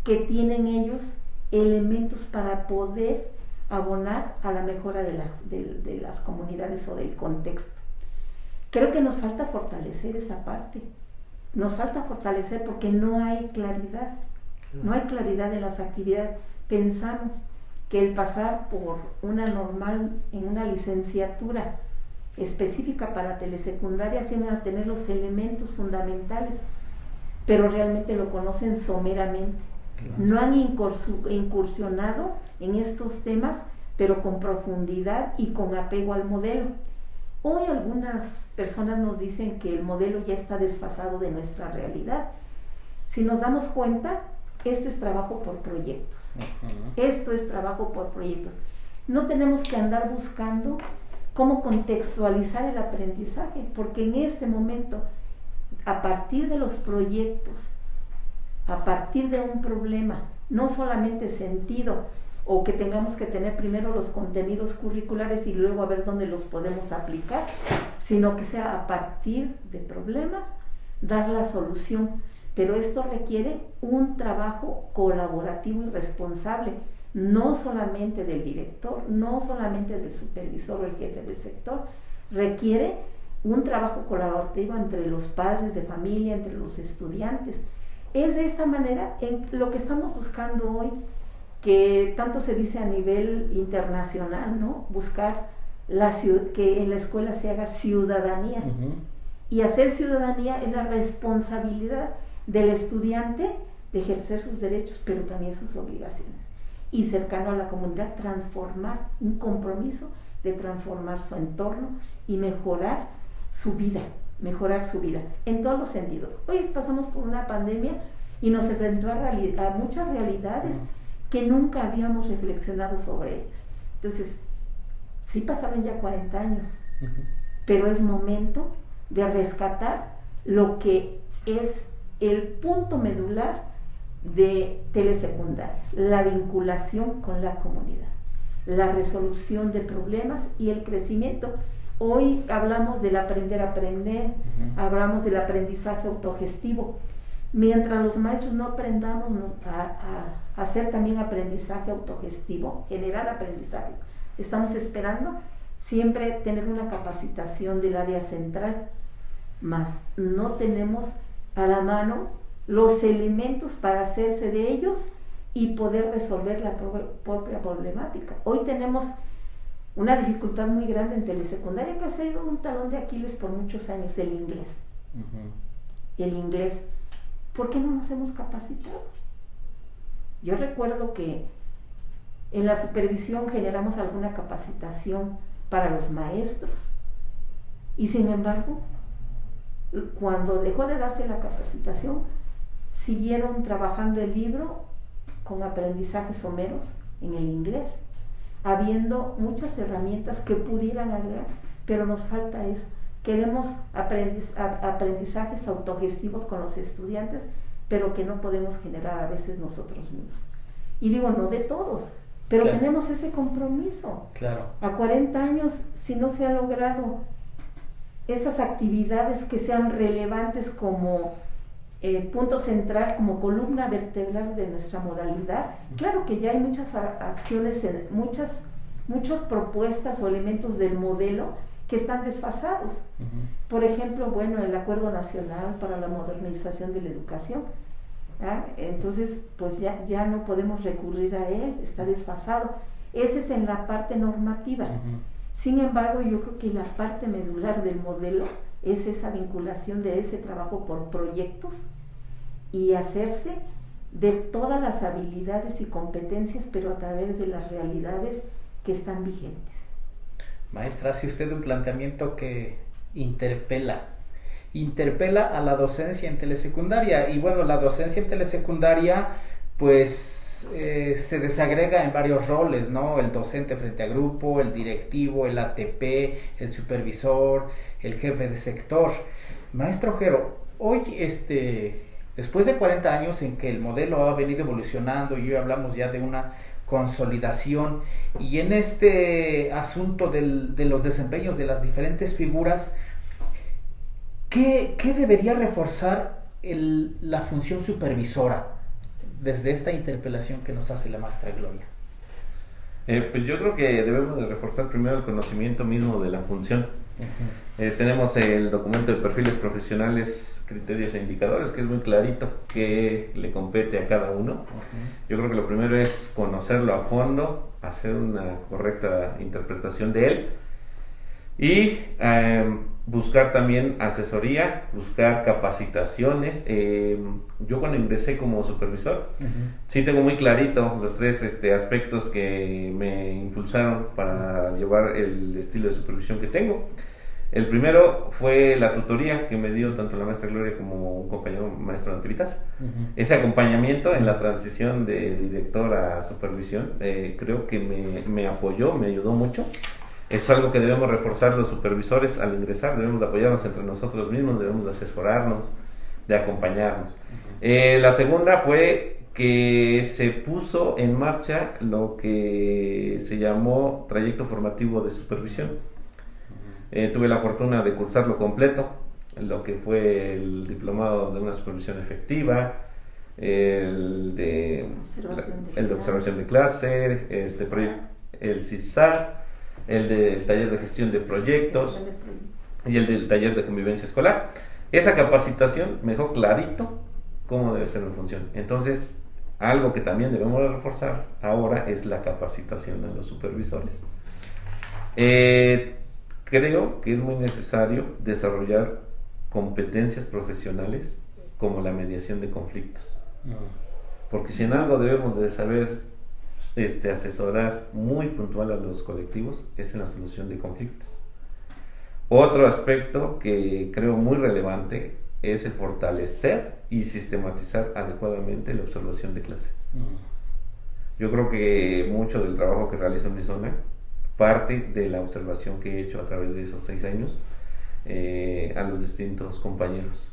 que tienen ellos elementos para poder abonar a la mejora de las comunidades o del contexto. Creo que nos falta fortalecer esa parte, nos falta fortalecer porque no hay claridad, no hay claridad en las actividades. Pensamos que el pasar por una normal en una licenciatura específica para telesecundaria se van a tener los elementos fundamentales, pero realmente lo conocen someramente. No han incursionado en estos temas, pero con profundidad y con apego al modelo. Hoy algunas personas nos dicen que el modelo ya está desfasado de nuestra realidad. Si nos damos cuenta, esto es trabajo por proyectos. Esto es trabajo por proyectos. No tenemos que andar buscando cómo contextualizar el aprendizaje, porque en este momento, a partir de los proyectos, a partir de un problema, no solamente sentido, o que tengamos que tener primero los contenidos curriculares y luego a ver dónde los podemos aplicar, sino que sea a partir de problemas, dar la solución. Pero esto requiere un trabajo colaborativo y responsable, no solamente del director, no solamente del supervisor o el jefe de sector, requiere un trabajo colaborativo entre los padres de familia, entre los estudiantes. Es de esta manera en lo que estamos buscando hoy, que tanto se dice a nivel internacional, ¿no? Buscar que en la escuela se haga ciudadanía. Y hacer ciudadanía es la responsabilidad del estudiante de ejercer sus derechos, pero también sus obligaciones. Y cercano a la comunidad, transformar, un compromiso de transformar su entorno y mejorar su vida en todos los sentidos. Hoy pasamos por una pandemia y nos enfrentó a muchas realidades que nunca habíamos reflexionado sobre ellas. Entonces, sí pasaron ya 40 años, pero es momento de rescatar lo que es el punto medular de telesecundarias, la vinculación con la comunidad, la resolución de problemas y el crecimiento. Hoy hablamos del aprender a aprender, hablamos del aprendizaje autogestivo. Mientras los maestros no aprendamos a hacer también aprendizaje autogestivo, generar aprendizaje, estamos esperando siempre tener una capacitación del área central, mas no tenemos a la mano los elementos para hacerse de ellos y poder resolver la propia problemática. Hoy tenemos una dificultad muy grande en telesecundaria, que ha sido un talón de Aquiles por muchos años, el inglés. El inglés. ¿Por qué no nos hemos capacitado? Yo recuerdo que en la supervisión generamos alguna capacitación para los maestros y sin embargo, cuando dejó de darse la capacitación, siguieron trabajando el libro con aprendizajes someros en el inglés, habiendo muchas herramientas que pudieran agregar, pero nos falta eso. Queremos aprendizajes autogestivos con los estudiantes, pero que no podemos generar a veces nosotros mismos. Y digo, no de todos, pero claro, tenemos ese compromiso.
Claro.
A 40 años, si no se ha logrado esas actividades que sean relevantes como punto central, como columna vertebral de nuestra modalidad, claro que ya hay muchas acciones, muchas propuestas o elementos del modelo que están desfasados. Por ejemplo, bueno, el Acuerdo Nacional para la Modernización de la Educación, entonces pues ya no podemos recurrir a él, está desfasado. Ese es en la parte normativa. Sin embargo, yo creo que la parte medular del modelo es esa vinculación de ese trabajo por proyectos y hacerse de todas las habilidades y competencias, pero a través de las realidades que están vigentes.
Maestra, hace usted un planteamiento que interpela a la docencia en telesecundaria. Y bueno, la docencia en telesecundaria pues se desagrega en varios roles, ¿no? El docente frente a grupo, el directivo, el ATP, el supervisor, el jefe de sector. Maestro Ojero, hoy después de 40 años en que el modelo ha venido evolucionando y hoy hablamos ya de una consolidación, y en este asunto de los desempeños de las diferentes figuras, ¿qué debería reforzar la función supervisora desde esta interpelación que nos hace la maestra Gloria?
Pues yo creo que debemos de reforzar primero el conocimiento mismo de la función. Tenemos el documento de perfiles profesionales, criterios e indicadores, que es muy clarito que le compete a cada uno. Yo creo que lo primero es conocerlo a fondo, hacer una correcta interpretación de él y buscar también asesoría, buscar capacitaciones. Yo cuando ingresé como supervisor, sí tengo muy clarito los tres aspectos que me impulsaron para llevar el estilo de supervisión que tengo. El primero fue la tutoría que me dio tanto la maestra Gloria como un compañero maestro Nativitas. Ese acompañamiento en la transición de director a supervisión, creo que me apoyó, me ayudó mucho. Es algo que debemos reforzar los supervisores al ingresar, debemos de apoyarnos entre nosotros mismos, debemos de asesorarnos, de acompañarnos. La segunda fue que se puso en marcha lo que se llamó trayecto formativo de supervisión. Tuve la fortuna de cursarlo completo, lo que fue el diplomado de una supervisión efectiva, el de observación de clase, el CISAR, el del taller de gestión de proyectos y el del taller de convivencia escolar. Esa capacitación me dejó clarito cómo debe ser mi función. Entonces, algo que también debemos reforzar ahora es la capacitación a los supervisores. Creo que es muy necesario desarrollar competencias profesionales como la mediación de conflictos. Porque si en algo debemos de saber asesorar muy puntual a los colectivos es en la solución de conflictos. Otro aspecto que creo muy relevante es el fortalecer y sistematizar adecuadamente la observación de clase. Yo creo que mucho del trabajo que realizo en mi zona parte de la observación que he hecho a través de esos 6 años a los distintos compañeros.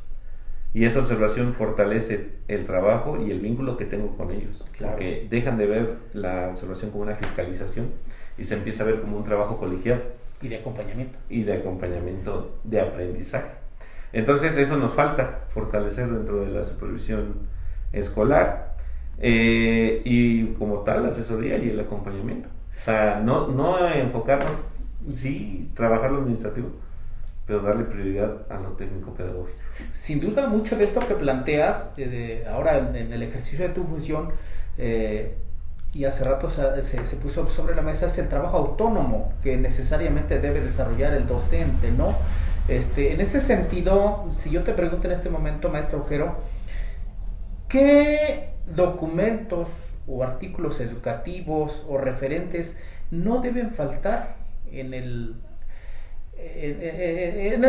Y esa observación fortalece el trabajo y el vínculo que tengo con ellos.
Claro.
Porque dejan de ver la observación como una fiscalización y se empieza a ver como un trabajo colegial.
Y de acompañamiento.
Y de acompañamiento de aprendizaje. Entonces eso nos falta fortalecer dentro de la supervisión escolar y como tal la asesoría y el acompañamiento. O sea, no enfocarnos, sí, trabajar lo administrativo, pero darle prioridad a lo técnico pedagógico.
Sin duda, mucho de esto que planteas ahora en el ejercicio de tu función, y hace rato se puso sobre la mesa, es el trabajo autónomo que necesariamente debe desarrollar el docente, ¿no? En ese sentido, si yo te pregunto en este momento, maestro Ojero, ¿qué documentos o artículos educativos o referentes no deben faltar en el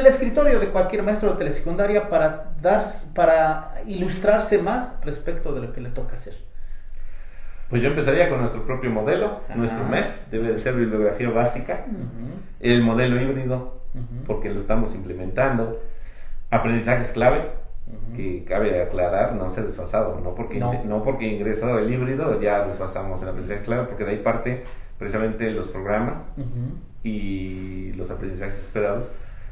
escritorio de cualquier maestro de telesecundaria para ilustrarse más respecto de lo que le toca hacer?
Pues yo empezaría con nuestro propio modelo. Nuestro MEF debe de ser bibliografía básica, el modelo híbrido, porque lo estamos implementando, aprendizajes clave, que cabe aclarar, no se ha desfasado, no porque ingresó el híbrido ya desfasamos el aprendizaje clave, porque de ahí parte precisamente los programas y los aprendizajes esperados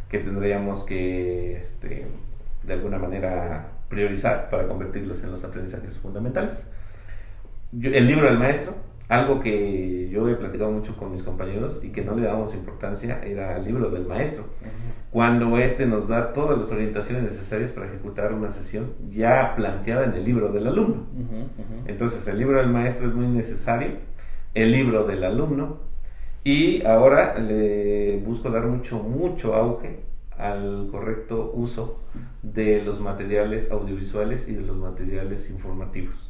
que tendríamos que de alguna manera priorizar para convertirlos en los aprendizajes fundamentales. El libro del maestro, algo que yo he platicado mucho con mis compañeros y que no le dábamos importancia, era el libro del maestro, cuando nos da todas las orientaciones necesarias para ejecutar una sesión ya planteada en el libro del alumno. Entonces el libro del maestro es muy necesario, el libro del alumno, y ahora le busco dar mucho auge al correcto uso de los materiales audiovisuales y de los materiales informativos.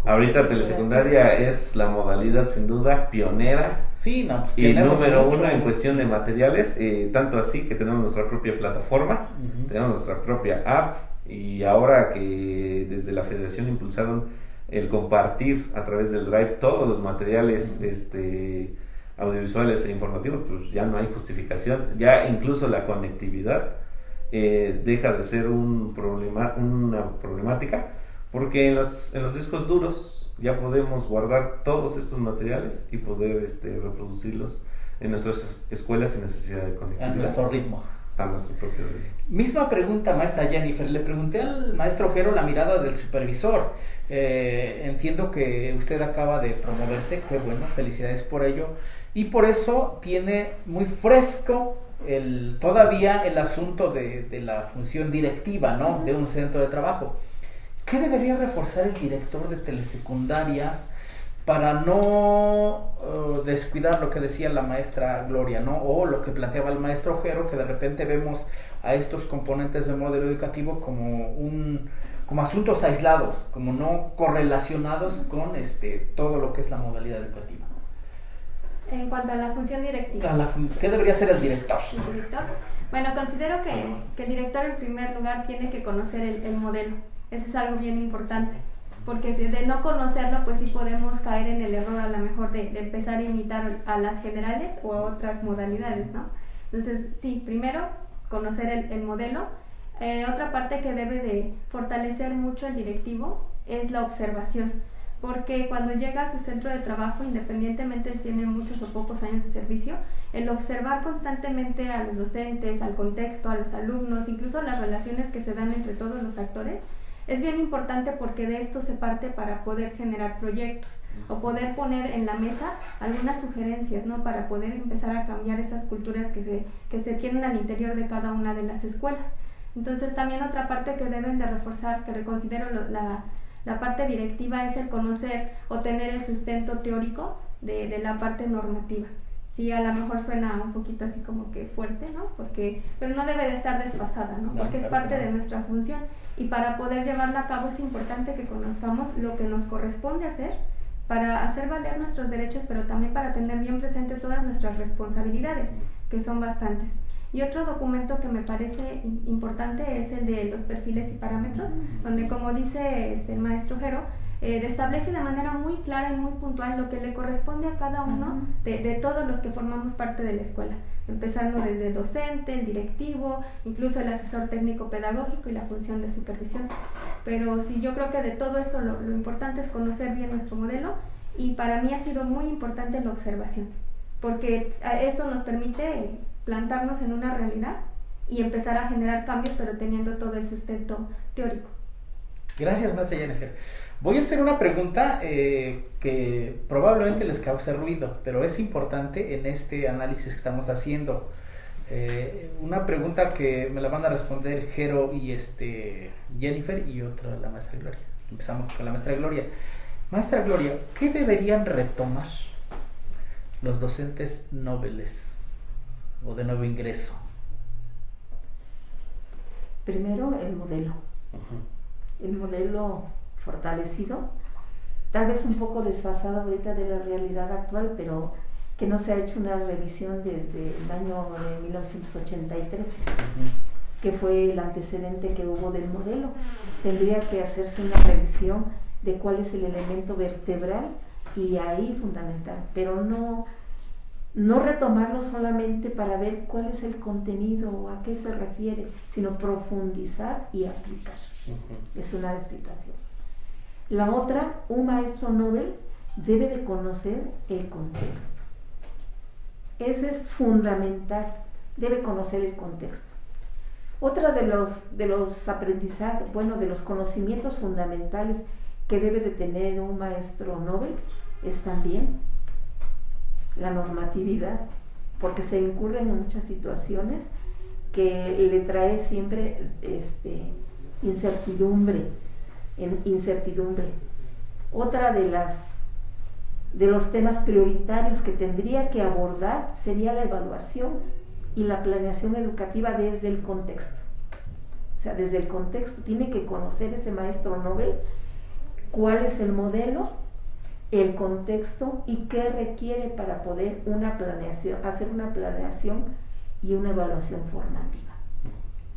Ahorita telesecundaria es la modalidad sin duda pionera,
sí, no, pues
y número uno en cuestión de materiales, tanto así que tenemos nuestra propia plataforma, tenemos nuestra propia app, y ahora que desde la federación impulsaron el compartir a través del Drive todos los materiales audiovisuales e informativos, pues ya no hay justificación, ya incluso la conectividad deja de ser una problemática, porque en los discos duros ya podemos guardar todos estos materiales y poder reproducirlos en nuestras escuelas sin necesidad de conectividad.
A nuestro ritmo.
A nuestro propio ritmo.
Misma pregunta, maestra Jennifer. Le pregunté al maestro Ojero la mirada del supervisor. Entiendo que usted acaba de promoverse, qué bueno, felicidades por ello. Y por eso tiene muy fresco todavía el asunto de la función directiva, ¿no? De un centro de trabajo. ¿Qué debería reforzar el director de telesecundarias para no descuidar lo que decía la maestra Gloria, ¿no? O lo que planteaba el maestro Ojero, que de repente vemos a estos componentes del modelo educativo como asuntos aislados, como no correlacionados con todo lo que es la modalidad educativa?
En cuanto a la función directiva.
¿Qué debería ser el director?
¿El director? Bueno, considero que el director en primer lugar tiene que conocer el modelo. Eso es algo bien importante, porque de no conocerlo, pues sí podemos caer en el error a lo mejor de empezar a imitar a las generales o a otras modalidades, ¿no? Entonces, sí, primero, conocer el modelo. Otra parte que debe de fortalecer mucho el directivo es la observación, porque cuando llega a su centro de trabajo, independientemente si tiene muchos o pocos años de servicio, el observar constantemente a los docentes, al contexto, a los alumnos, incluso las relaciones que se dan entre todos los actores, es bien importante, porque de esto se parte para poder generar proyectos o poder poner en la mesa algunas sugerencias, ¿no? Para poder empezar a cambiar esas culturas que se tienen al interior de cada una de las escuelas. Entonces también otra parte que deben de reforzar, que considero la parte directiva, es el conocer o tener el sustento teórico de la parte normativa. Sí, a lo mejor suena un poquito así como que fuerte, ¿no? Pero no debe de estar desfasada, ¿no? Porque es parte de nuestra función, y para poder llevarla a cabo es importante que conozcamos lo que nos corresponde hacer para hacer valer nuestros derechos, pero también para tener bien presente todas nuestras responsabilidades, que son bastantes. Y otro documento que me parece importante es el de los perfiles y parámetros, donde, como dice el maestro Ojero, establece de manera muy clara y muy puntual lo que le corresponde a cada uno de todos los que formamos parte de la escuela, empezando desde el docente, el directivo, incluso el asesor técnico pedagógico y la función de supervisión. Pero sí, yo creo que de todo esto lo importante es conocer bien nuestro modelo, y para mí ha sido muy importante la observación, porque eso nos permite plantarnos en una realidad y empezar a generar cambios, pero teniendo todo el sustento teórico.
Gracias, maestra Jennifer. Voy a hacer una pregunta que probablemente les cause ruido, pero es importante en este análisis que estamos haciendo. Una pregunta que me la van a responder Jero y Jennifer, y otra la maestra Gloria. Empezamos con la maestra Gloria. Maestra Gloria, ¿qué deberían retomar los docentes noveles o de nuevo ingreso?
Primero, el modelo. El modelo fortalecido, tal vez un poco desfasado ahorita de la realidad actual, pero que no se ha hecho una revisión desde el año de 1983, que fue el antecedente que hubo del modelo. Tendría que hacerse una revisión de cuál es el elemento vertebral y ahí fundamental, pero no retomarlo solamente para ver cuál es el contenido o a qué se refiere, sino profundizar y aplicar. Es una situación. La otra, un maestro novel debe de conocer el contexto. Eso es fundamental, debe conocer el contexto. Otra de los aprendizajes, de los conocimientos fundamentales que debe de tener un maestro novel es también la normatividad, porque se incurren en muchas situaciones que le trae siempre incertidumbre. Otra de los temas prioritarios que tendría que abordar sería la evaluación y la planeación educativa desde el contexto. O sea, desde el contexto tiene que conocer ese maestro novel cuál es el modelo, el contexto y qué requiere para poder hacer una planeación y una evaluación formativa.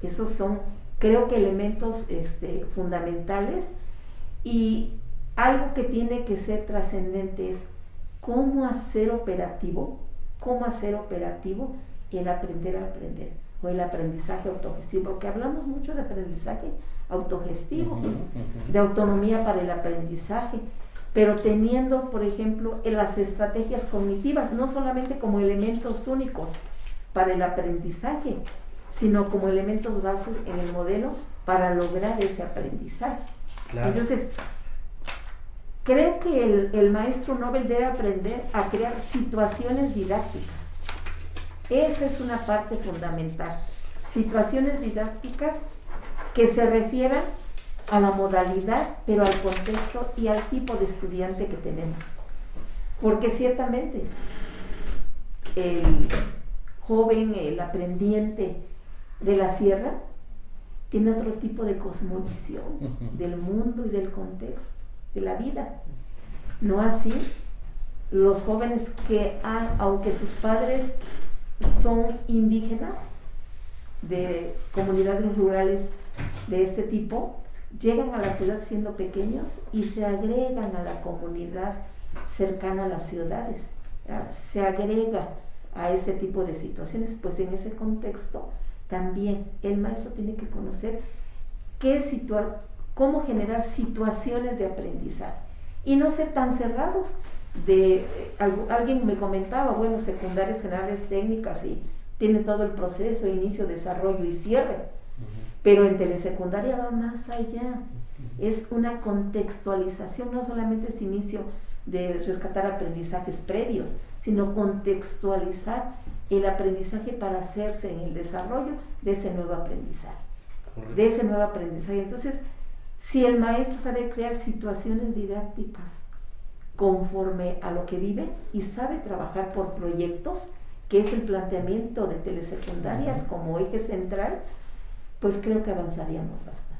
Esos son, creo que, elementos fundamentales, y algo que tiene que ser trascendente es cómo hacer operativo el aprender a aprender o el aprendizaje autogestivo, porque hablamos mucho de aprendizaje autogestivo, de autonomía para el aprendizaje, pero teniendo, por ejemplo, las estrategias cognitivas no solamente como elementos únicos para el aprendizaje, sino como elementos bases en el modelo para lograr ese aprendizaje. Claro. Entonces, creo que el maestro novel debe aprender a crear situaciones didácticas. Esa es una parte fundamental. Situaciones didácticas que se refieran a la modalidad, pero al contexto y al tipo de estudiante que tenemos. Porque ciertamente el joven, el aprendiente de la sierra, tiene otro tipo de cosmovisión del mundo y del contexto, de la vida. No así los jóvenes que aunque sus padres son indígenas, de comunidades rurales de este tipo, llegan a la ciudad siendo pequeños y se agregan a la comunidad cercana a las ciudades, se agrega a ese tipo de situaciones. Pues en ese contexto también el maestro tiene que conocer cómo generar situaciones de aprendizaje y no ser tan cerrados. Alguien me comentaba, secundarias generales técnicas y tiene todo el proceso, inicio, desarrollo y cierre, pero en telesecundaria va más allá. Es una contextualización, no solamente es inicio de rescatar aprendizajes previos, sino contextualizar el aprendizaje para hacerse en el desarrollo de ese nuevo aprendizaje. Entonces, si el maestro sabe crear situaciones didácticas conforme a lo que vive y sabe trabajar por proyectos, que es el planteamiento de telesecundarias como eje central, pues creo que avanzaríamos bastante.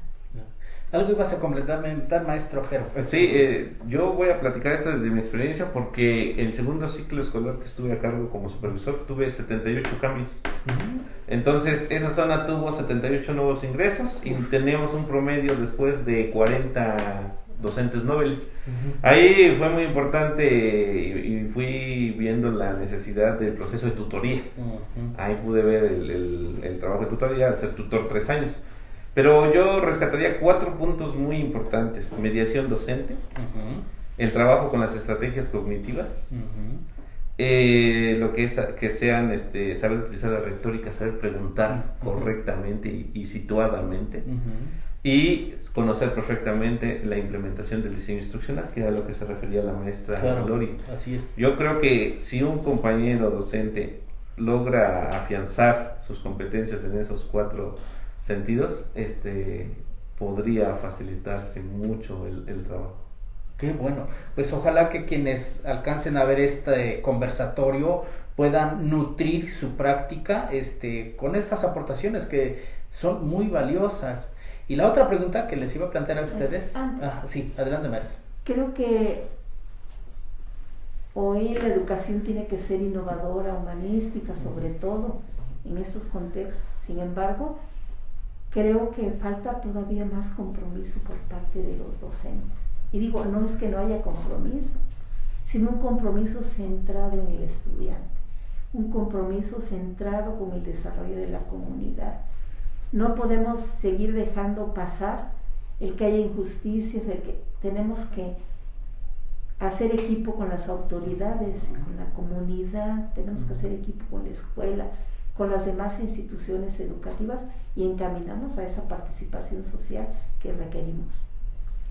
¿Algo ibas a complementar, maestro Jero?
Sí, yo voy a platicar esto desde mi experiencia, porque el segundo ciclo escolar que estuve a cargo como supervisor tuve 78 cambios. Entonces esa zona tuvo 78 nuevos ingresos y tenemos un promedio después de 40 docentes noveles. Ahí fue muy importante y fui viendo la necesidad del proceso de tutoría. Ahí pude ver el trabajo de tutoría al ser tutor 3 años. Pero yo rescataría 4 puntos muy importantes: mediación docente, el trabajo con las estrategias cognitivas, lo que es que sean saber utilizar la retórica, saber preguntar correctamente y situadamente, y conocer perfectamente la implementación del diseño instruccional, que era lo que se refería la maestra Gloria.
Así es.
Yo creo que si un compañero docente logra afianzar sus competencias en esos 4 sentidos, podría facilitarse mucho el trabajo.
Qué bueno, pues ojalá que quienes alcancen a ver este conversatorio puedan nutrir su práctica con estas aportaciones que son muy valiosas. Y la otra pregunta que les iba a plantear a ustedes. Sí, adelante, maestra.
Creo que hoy la educación tiene que ser innovadora, humanística, sobre todo en estos contextos. Sin embargo, creo que falta todavía más compromiso por parte de los docentes. Y digo, no es que no haya compromiso, sino un compromiso centrado en el estudiante, un compromiso centrado con el desarrollo de la comunidad. No podemos seguir dejando pasar el que haya injusticias, el que tenemos que hacer equipo con las autoridades, con la comunidad, tenemos que hacer equipo con la escuela, con las demás instituciones educativas y encaminarnos a esa participación social que requerimos.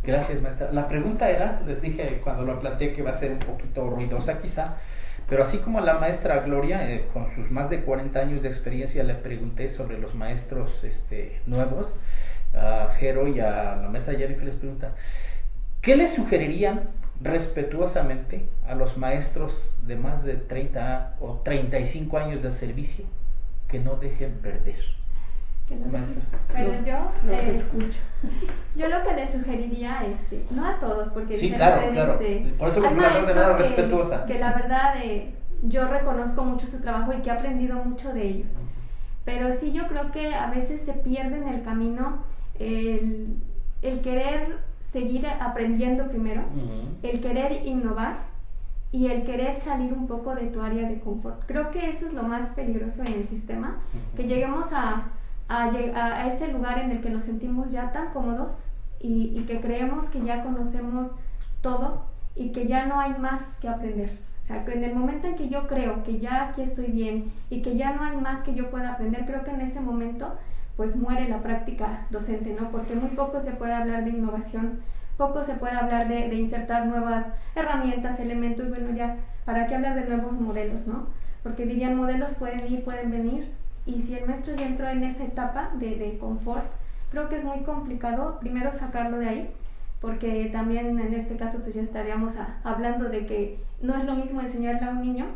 Gracias, maestra. La pregunta era, les dije cuando lo planteé que va a ser un poquito ruidosa quizá, pero así como a la maestra Gloria, con sus más de 40 años de experiencia, le pregunté sobre los maestros nuevos, a Jero y a la maestra Jennifer les pregunta, ¿qué les sugerirían respetuosamente a los maestros de más de 30 o 35 años de servicio que no dejen perder? Maestra.
Pero
Sí,
yo
los escucho.
Yo lo que les sugeriría, no a todos, porque
Sí, claro, claro. Por eso
hay
me hablas de manera
maestros
respetuosa.
que la verdad yo reconozco mucho su trabajo y que he aprendido mucho de ellos. Pero sí, yo creo que a veces se pierde en el camino el querer seguir aprendiendo primero, el querer innovar y el querer salir un poco de tu área de confort. Creo que eso es lo más peligroso en el sistema, que lleguemos a ese lugar en el que nos sentimos ya tan cómodos y que creemos que ya conocemos todo y que ya no hay más que aprender. O sea, que en el momento en que yo creo que ya aquí estoy bien y que ya no hay más que yo pueda aprender, creo que en ese momento pues muere la práctica docente, ¿no? Porque muy poco se puede hablar de innovación, poco se puede hablar de insertar nuevas herramientas, elementos, bueno, ya, ¿para qué hablar de nuevos modelos, no? Porque dirían, modelos pueden ir, pueden venir, y si el maestro ya entró en esa etapa de confort, creo que es muy complicado primero sacarlo de ahí, porque también en este caso pues ya estaríamos hablando de que no es lo mismo enseñarle a un niño,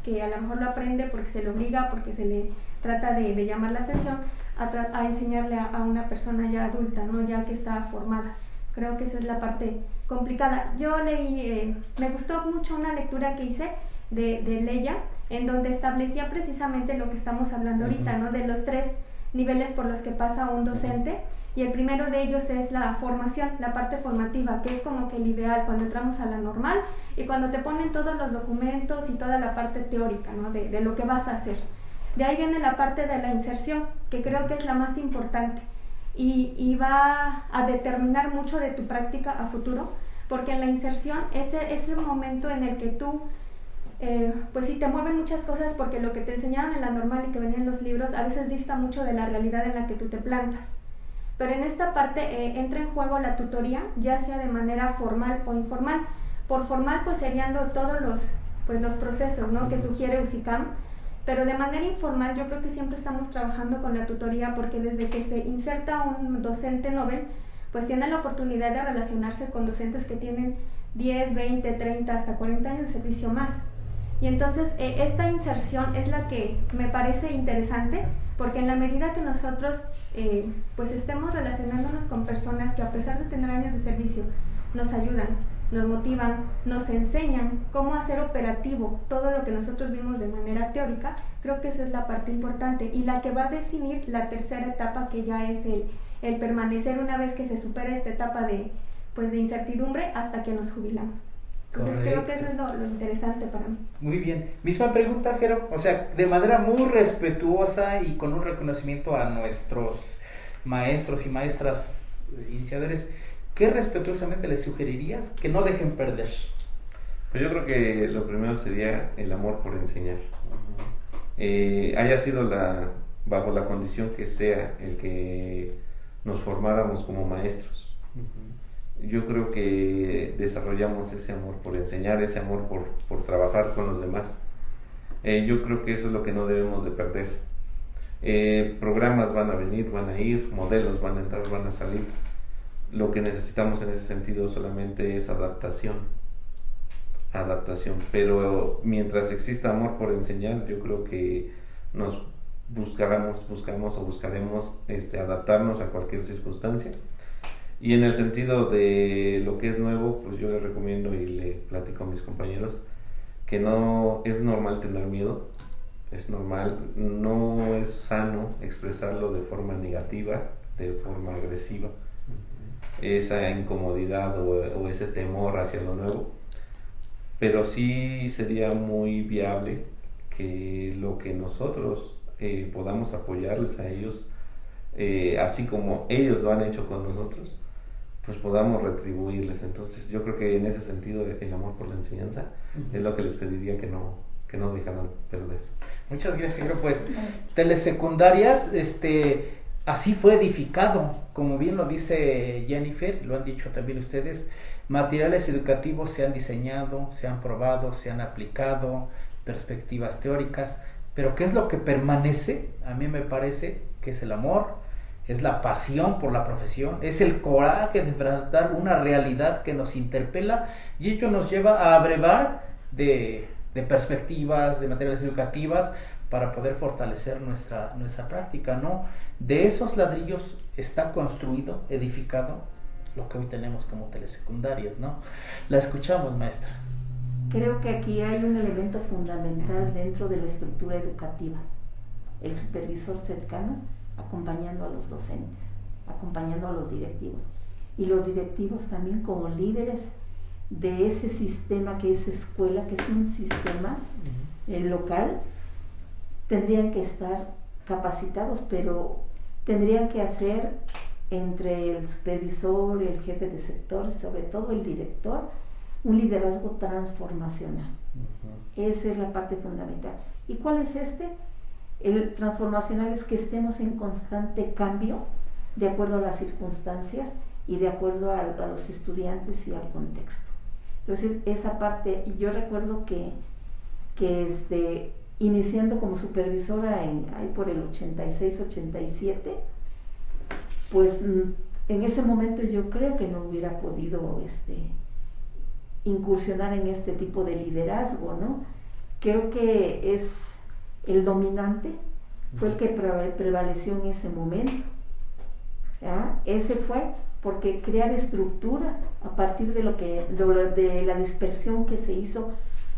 que a lo mejor lo aprende porque se le obliga, porque se le trata de llamar la atención, a enseñarle a una persona ya adulta, ¿no? Ya que está formada. Creo que esa es la parte complicada. Yo leí, me gustó mucho una lectura que hice de Leia, en donde establecía precisamente lo que estamos hablando ahorita, ¿no? De los 3 niveles por los que pasa un docente, y el primero de ellos es la formación, la parte formativa, que es como que el ideal cuando entramos a la normal y cuando te ponen todos los documentos y toda la parte teórica, ¿no? de lo que vas a hacer. De ahí viene la parte de la inserción, que creo que es la más importante y va a determinar mucho de tu práctica a futuro, porque en la inserción es el momento en el que tú pues sí te mueven muchas cosas, porque lo que te enseñaron en la normal y que venía en los libros a veces dista mucho de la realidad en la que tú te plantas. Pero en esta parte entra en juego la tutoría, ya sea de manera formal o informal. Por formal pues serían todos los procesos, ¿no? Que sugiere UCICAM, pero de manera informal yo creo que siempre estamos trabajando con la tutoría, porque desde que se inserta un docente novel, pues tiene la oportunidad de relacionarse con docentes que tienen 10, 20, 30, hasta 40 años de servicio más. Y entonces esta inserción es la que me parece interesante, porque en la medida que nosotros pues estemos relacionándonos con personas que a pesar de tener años de servicio nos ayudan, nos motivan, nos enseñan cómo hacer operativo todo lo que nosotros vimos de manera teórica, creo que esa es la parte importante y la que va a definir la tercera etapa, que ya es el permanecer una vez que se supera esta etapa pues de incertidumbre hasta que nos jubilamos. Entonces creo que eso es lo interesante para mí.
Muy bien. Misma pregunta, Jero. O sea, de manera muy respetuosa y con un reconocimiento a nuestros maestros y maestras iniciadores, ¿qué respetuosamente les sugerirías que no dejen perder?
Pues yo creo que lo primero sería el amor por enseñar. Haya sido bajo la condición que sea el que nos formáramos como maestros. Yo creo que desarrollamos ese amor por enseñar, ese amor por trabajar con los demás. Yo creo que eso es lo que no debemos de perder. Programas van a venir, van a ir, modelos van a entrar, van a salir. Lo que necesitamos en ese sentido solamente es adaptación, pero mientras exista amor por enseñar, yo creo que nos buscaremos adaptarnos a cualquier circunstancia. Y en el sentido de lo que es nuevo, pues yo le recomiendo y le platico a mis compañeros que no es normal tener miedo, es normal, no es sano expresarlo de forma negativa, de forma agresiva, esa incomodidad o ese temor hacia lo nuevo, pero sí sería muy viable que lo que nosotros podamos apoyarles a ellos, así como ellos lo han hecho con nosotros, pues podamos retribuirles. Entonces yo creo que en ese sentido el amor por la enseñanza es lo que les pediría que no dejaran perder.
Muchas gracias, Jero. Pues telesecundarias, así fue edificado, como bien lo dice Jennifer, lo han dicho también ustedes, materiales educativos se han diseñado, se han probado, se han aplicado, perspectivas teóricas, pero ¿qué es lo que permanece? A mí me parece que es el amor, es la pasión por la profesión, es el coraje de enfrentar una realidad que nos interpela y ello nos lleva a abrevar de perspectivas, de materiales educativas para poder fortalecer nuestra práctica, ¿no? De esos ladrillos está construido, edificado lo que hoy tenemos como telesecundarias, ¿no? La escuchamos, maestra.
Creo que aquí hay un elemento fundamental dentro de la estructura educativa, el supervisor cercano acompañando a los docentes, acompañando a los directivos, y los directivos también como líderes de ese sistema que es escuela, que es un sistema local, tendrían que estar capacitados, pero tendrían que hacer entre el supervisor, el jefe de sector y sobre todo el director un liderazgo transformacional. Esa es la parte fundamental. ¿Y cuál es este? El transformacional es que estemos en constante cambio de acuerdo a las circunstancias y de acuerdo a los estudiantes y al contexto. Entonces esa parte, yo recuerdo que iniciando como supervisora ahí por el 86-87, pues en ese momento yo creo que no hubiera podido incursionar en este tipo de liderazgo, ¿no? Creo que es el dominante, fue el que prevaleció en ese momento, ¿ya? Ese fue porque crear estructura a partir de de la dispersión que se hizo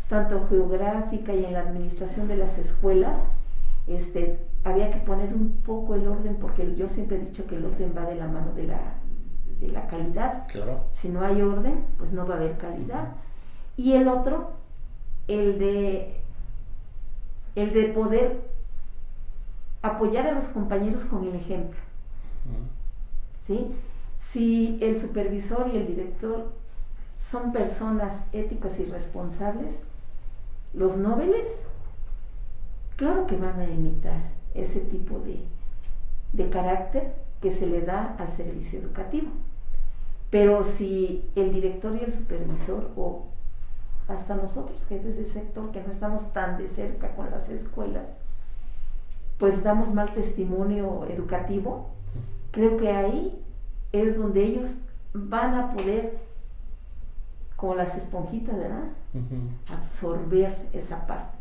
tanto geográfica y en la administración de las escuelas, había que poner un poco el orden, porque yo siempre he dicho que el orden va de la mano de la calidad.
Claro.
Si no hay orden, pues no va a haber calidad. Y el otro, el de poder apoyar a los compañeros con el ejemplo. ¿Sí? Si el supervisor y el director son personas éticas y responsables, los nobles, claro que van a imitar ese tipo de carácter que se le da al servicio educativo. Pero si el director y el supervisor, o hasta nosotros jefes de sector que no estamos tan de cerca con las escuelas, pues damos mal testimonio educativo, creo que ahí es donde ellos van a poder, como las esponjitas, ¿verdad? Absorber esa parte.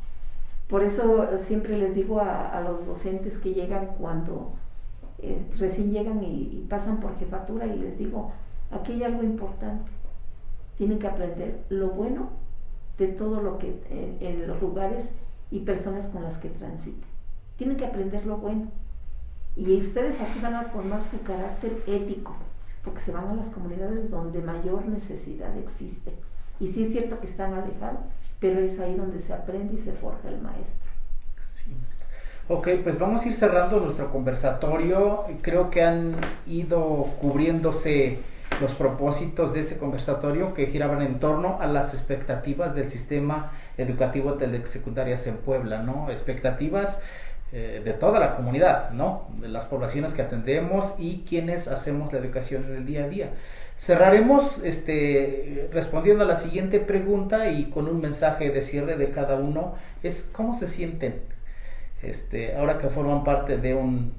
Por eso siempre les digo a los docentes que llegan cuando recién llegan y pasan por jefatura, y les digo, aquí hay algo importante, tienen que aprender lo bueno de todo lo que en los lugares y personas con las que transiten, tienen que aprender lo bueno, y ustedes aquí van a formar su carácter ético, porque se van a las comunidades donde mayor necesidad existe. Y sí es cierto que están alejados, pero es ahí donde se aprende y se forja el maestro.
Sí, maestra. Ok, pues vamos a ir cerrando nuestro conversatorio. Creo que han ido cubriéndose los propósitos de ese conversatorio que giraban en torno a las expectativas del sistema educativo de secundarias en Puebla, ¿no? Expectativas de toda la comunidad, ¿no? De las poblaciones que atendemos y quienes hacemos la educación en el día a día. Cerraremos respondiendo a la siguiente pregunta y con un mensaje de cierre de cada uno, es ¿cómo se sienten ahora que forman parte de un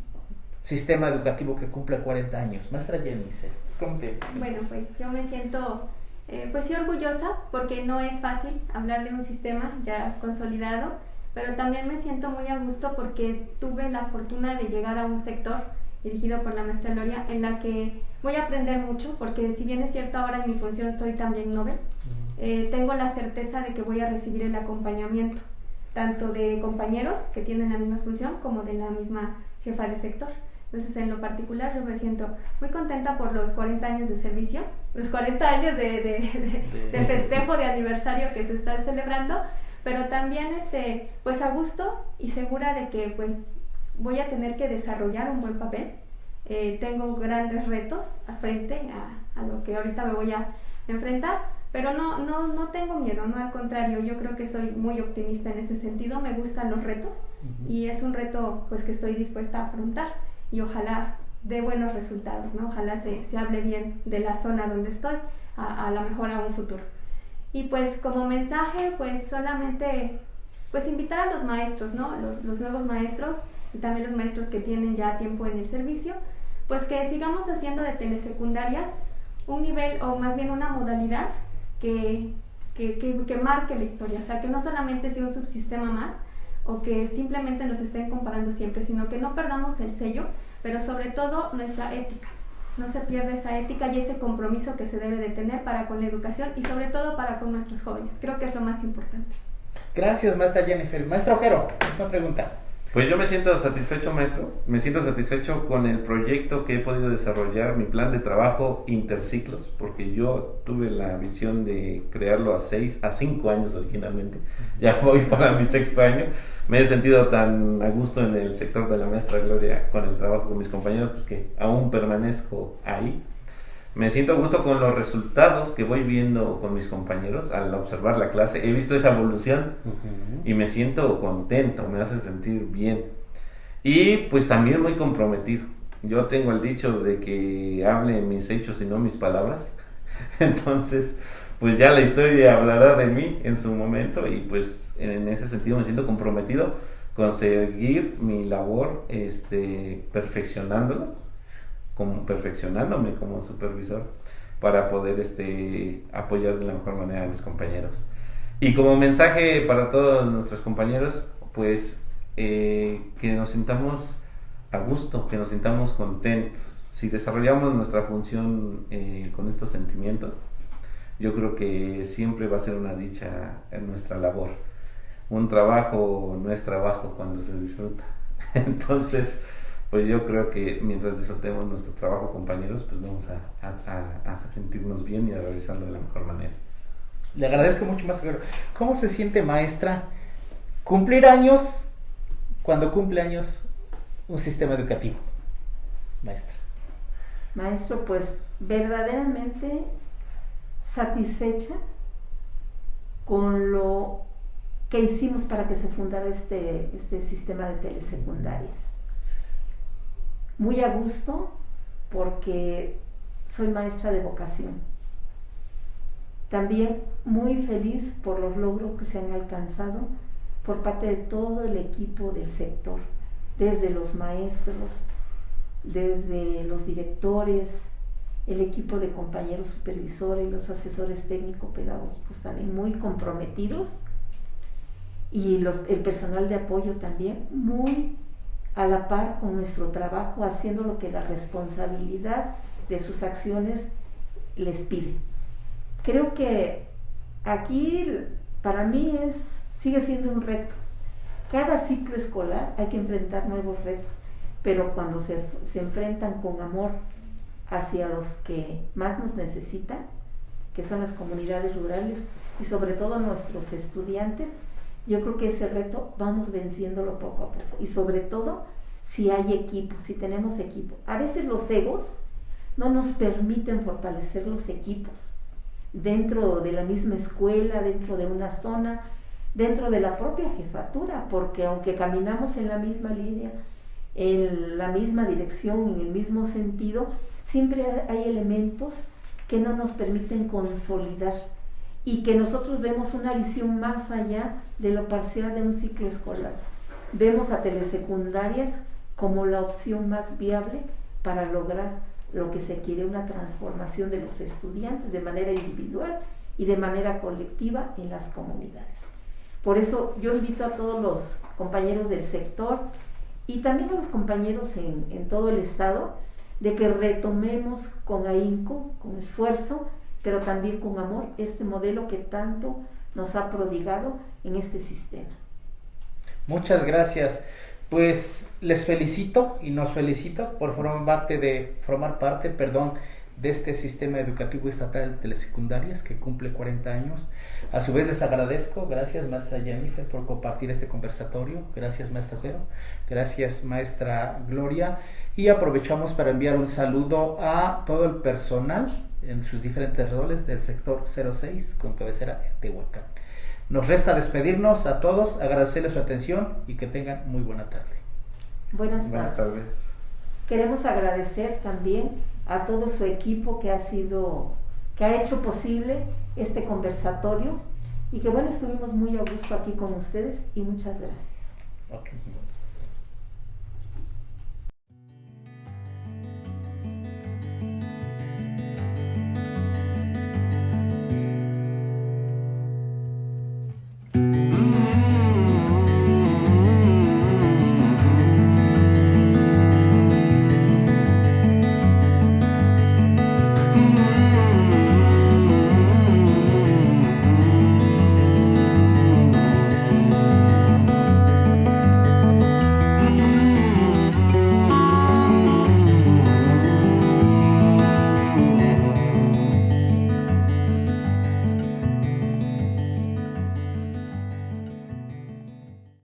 sistema educativo que cumple 40 años? Maestra Jennifer, ¿cómo te sientes?
Bueno, pues yo me siento pues sí orgullosa, porque no es fácil hablar de un sistema ya consolidado, pero también me siento muy a gusto porque tuve la fortuna de llegar a un sector dirigido por la maestra Gloria, en la que voy a aprender mucho, porque si bien es cierto ahora en mi función soy también Nobel, tengo la certeza de que voy a recibir el acompañamiento, tanto de compañeros que tienen la misma función, como de la misma jefa de sector. Entonces, en lo particular, yo me siento muy contenta por los 40 años de servicio, los 40 años de festejo, de aniversario que se está celebrando, pero también pues a gusto y segura de que pues voy a tener que desarrollar un buen papel. Tengo grandes retos al frente a lo que ahorita me voy a enfrentar, pero no tengo miedo, no, al contrario, yo creo que soy muy optimista en ese sentido, me gustan los retos y es un reto pues que estoy dispuesta a afrontar y ojalá dé buenos resultados, ¿no? Ojalá se hable bien de la zona donde estoy, a lo mejor a un futuro. Y pues como mensaje, pues solamente pues invitar a los maestros, ¿no? Los nuevos maestros y también los maestros que tienen ya tiempo en el servicio, pues que sigamos haciendo de telesecundarias un nivel, o más bien una modalidad que marque la historia, o sea, que no solamente sea un subsistema más, o que simplemente nos estén comparando siempre, sino que no perdamos el sello, pero sobre todo nuestra ética. No se pierda esa ética y ese compromiso que se debe de tener para con la educación y sobre todo para con nuestros jóvenes. Creo que es lo más importante.
Gracias, maestra Jennifer. Maestro Ojero, una pregunta.
Pues yo me siento satisfecho, maestro. Me siento satisfecho con el proyecto que he podido desarrollar, mi plan de trabajo interciclos, porque yo tuve la visión de crearlo a 5 años originalmente. Ya voy para mi 6º año. Me he sentido tan a gusto en el sector de la maestra Gloria con el trabajo con mis compañeros, pues que aún permanezco ahí. Me siento a gusto con los resultados que voy viendo con mis compañeros al observar la clase. He visto esa evolución y me siento contento, me hace sentir bien. Y pues también muy comprometido. Yo tengo el dicho de que hable mis hechos y no mis palabras. Entonces, pues ya la historia hablará de mí en su momento y pues en ese sentido me siento comprometido con seguir mi labor perfeccionándolo, perfeccionándome como supervisor para poder apoyar de la mejor manera a mis compañeros. Y como mensaje para todos nuestros compañeros, pues que nos sintamos a gusto, que nos sintamos contentos. Si desarrollamos nuestra función con estos sentimientos, yo creo que siempre va a ser una dicha en nuestra labor. Un trabajo no es trabajo cuando se disfruta. Entonces, pues yo creo que mientras disfrutemos nuestro trabajo, compañeros, pues vamos a sentirnos bien y a realizarlo de la mejor manera.
Le agradezco mucho, maestro. ¿Cómo se siente, maestra, cumplir años cuando cumple años un sistema educativo? Maestra.
Maestro, pues verdaderamente satisfecha con lo que hicimos para que se fundara este sistema de telesecundarias. Muy a gusto porque soy maestra de vocación. También muy feliz por los logros que se han alcanzado por parte de todo el equipo del sector, desde los maestros, desde los directores, el equipo de compañeros supervisores y los asesores técnico-pedagógicos también muy comprometidos, y el personal de apoyo también muy a la par con nuestro trabajo, haciendo lo que la responsabilidad de sus acciones les pide. Creo que aquí para mí sigue siendo un reto. Cada ciclo escolar hay que enfrentar nuevos retos, pero cuando se enfrentan con amor hacia los que más nos necesitan, que son las comunidades rurales y sobre todo nuestros estudiantes. Yo creo que ese reto vamos venciéndolo poco a poco, y sobre todo si hay equipo, si tenemos equipo. A veces los egos no nos permiten fortalecer los equipos dentro de la misma escuela, dentro de una zona, dentro de la propia jefatura, porque aunque caminamos en la misma línea, en la misma dirección, en el mismo sentido, siempre hay elementos que no nos permiten consolidar y que nosotros vemos una visión más allá de lo parcial de un ciclo escolar. Vemos a telesecundarias como la opción más viable para lograr lo que se quiere, una transformación de los estudiantes de manera individual y de manera colectiva en las comunidades. Por eso yo invito a todos los compañeros del sector y también a los compañeros en todo el estado de que retomemos con ahínco, con esfuerzo, pero también con amor, este modelo que tanto nos ha prodigado en este sistema.
Muchas gracias. Pues les felicito y nos felicito por formar parte de este sistema educativo estatal de telesecundarias que cumple 40 años. A su vez les agradezco, gracias maestra Jennifer por compartir este conversatorio, gracias maestra Jero, gracias maestra Gloria, y aprovechamos para enviar un saludo a todo el personal en sus diferentes roles del sector 06 con cabecera en Tehuacán. Nos resta despedirnos a todos, agradecerles su atención y que tengan muy buena tarde.
Buenas tardes. Queremos agradecer también a todo su equipo que ha hecho posible este conversatorio y que bueno, estuvimos muy a gusto aquí con ustedes y muchas gracias.
Okay.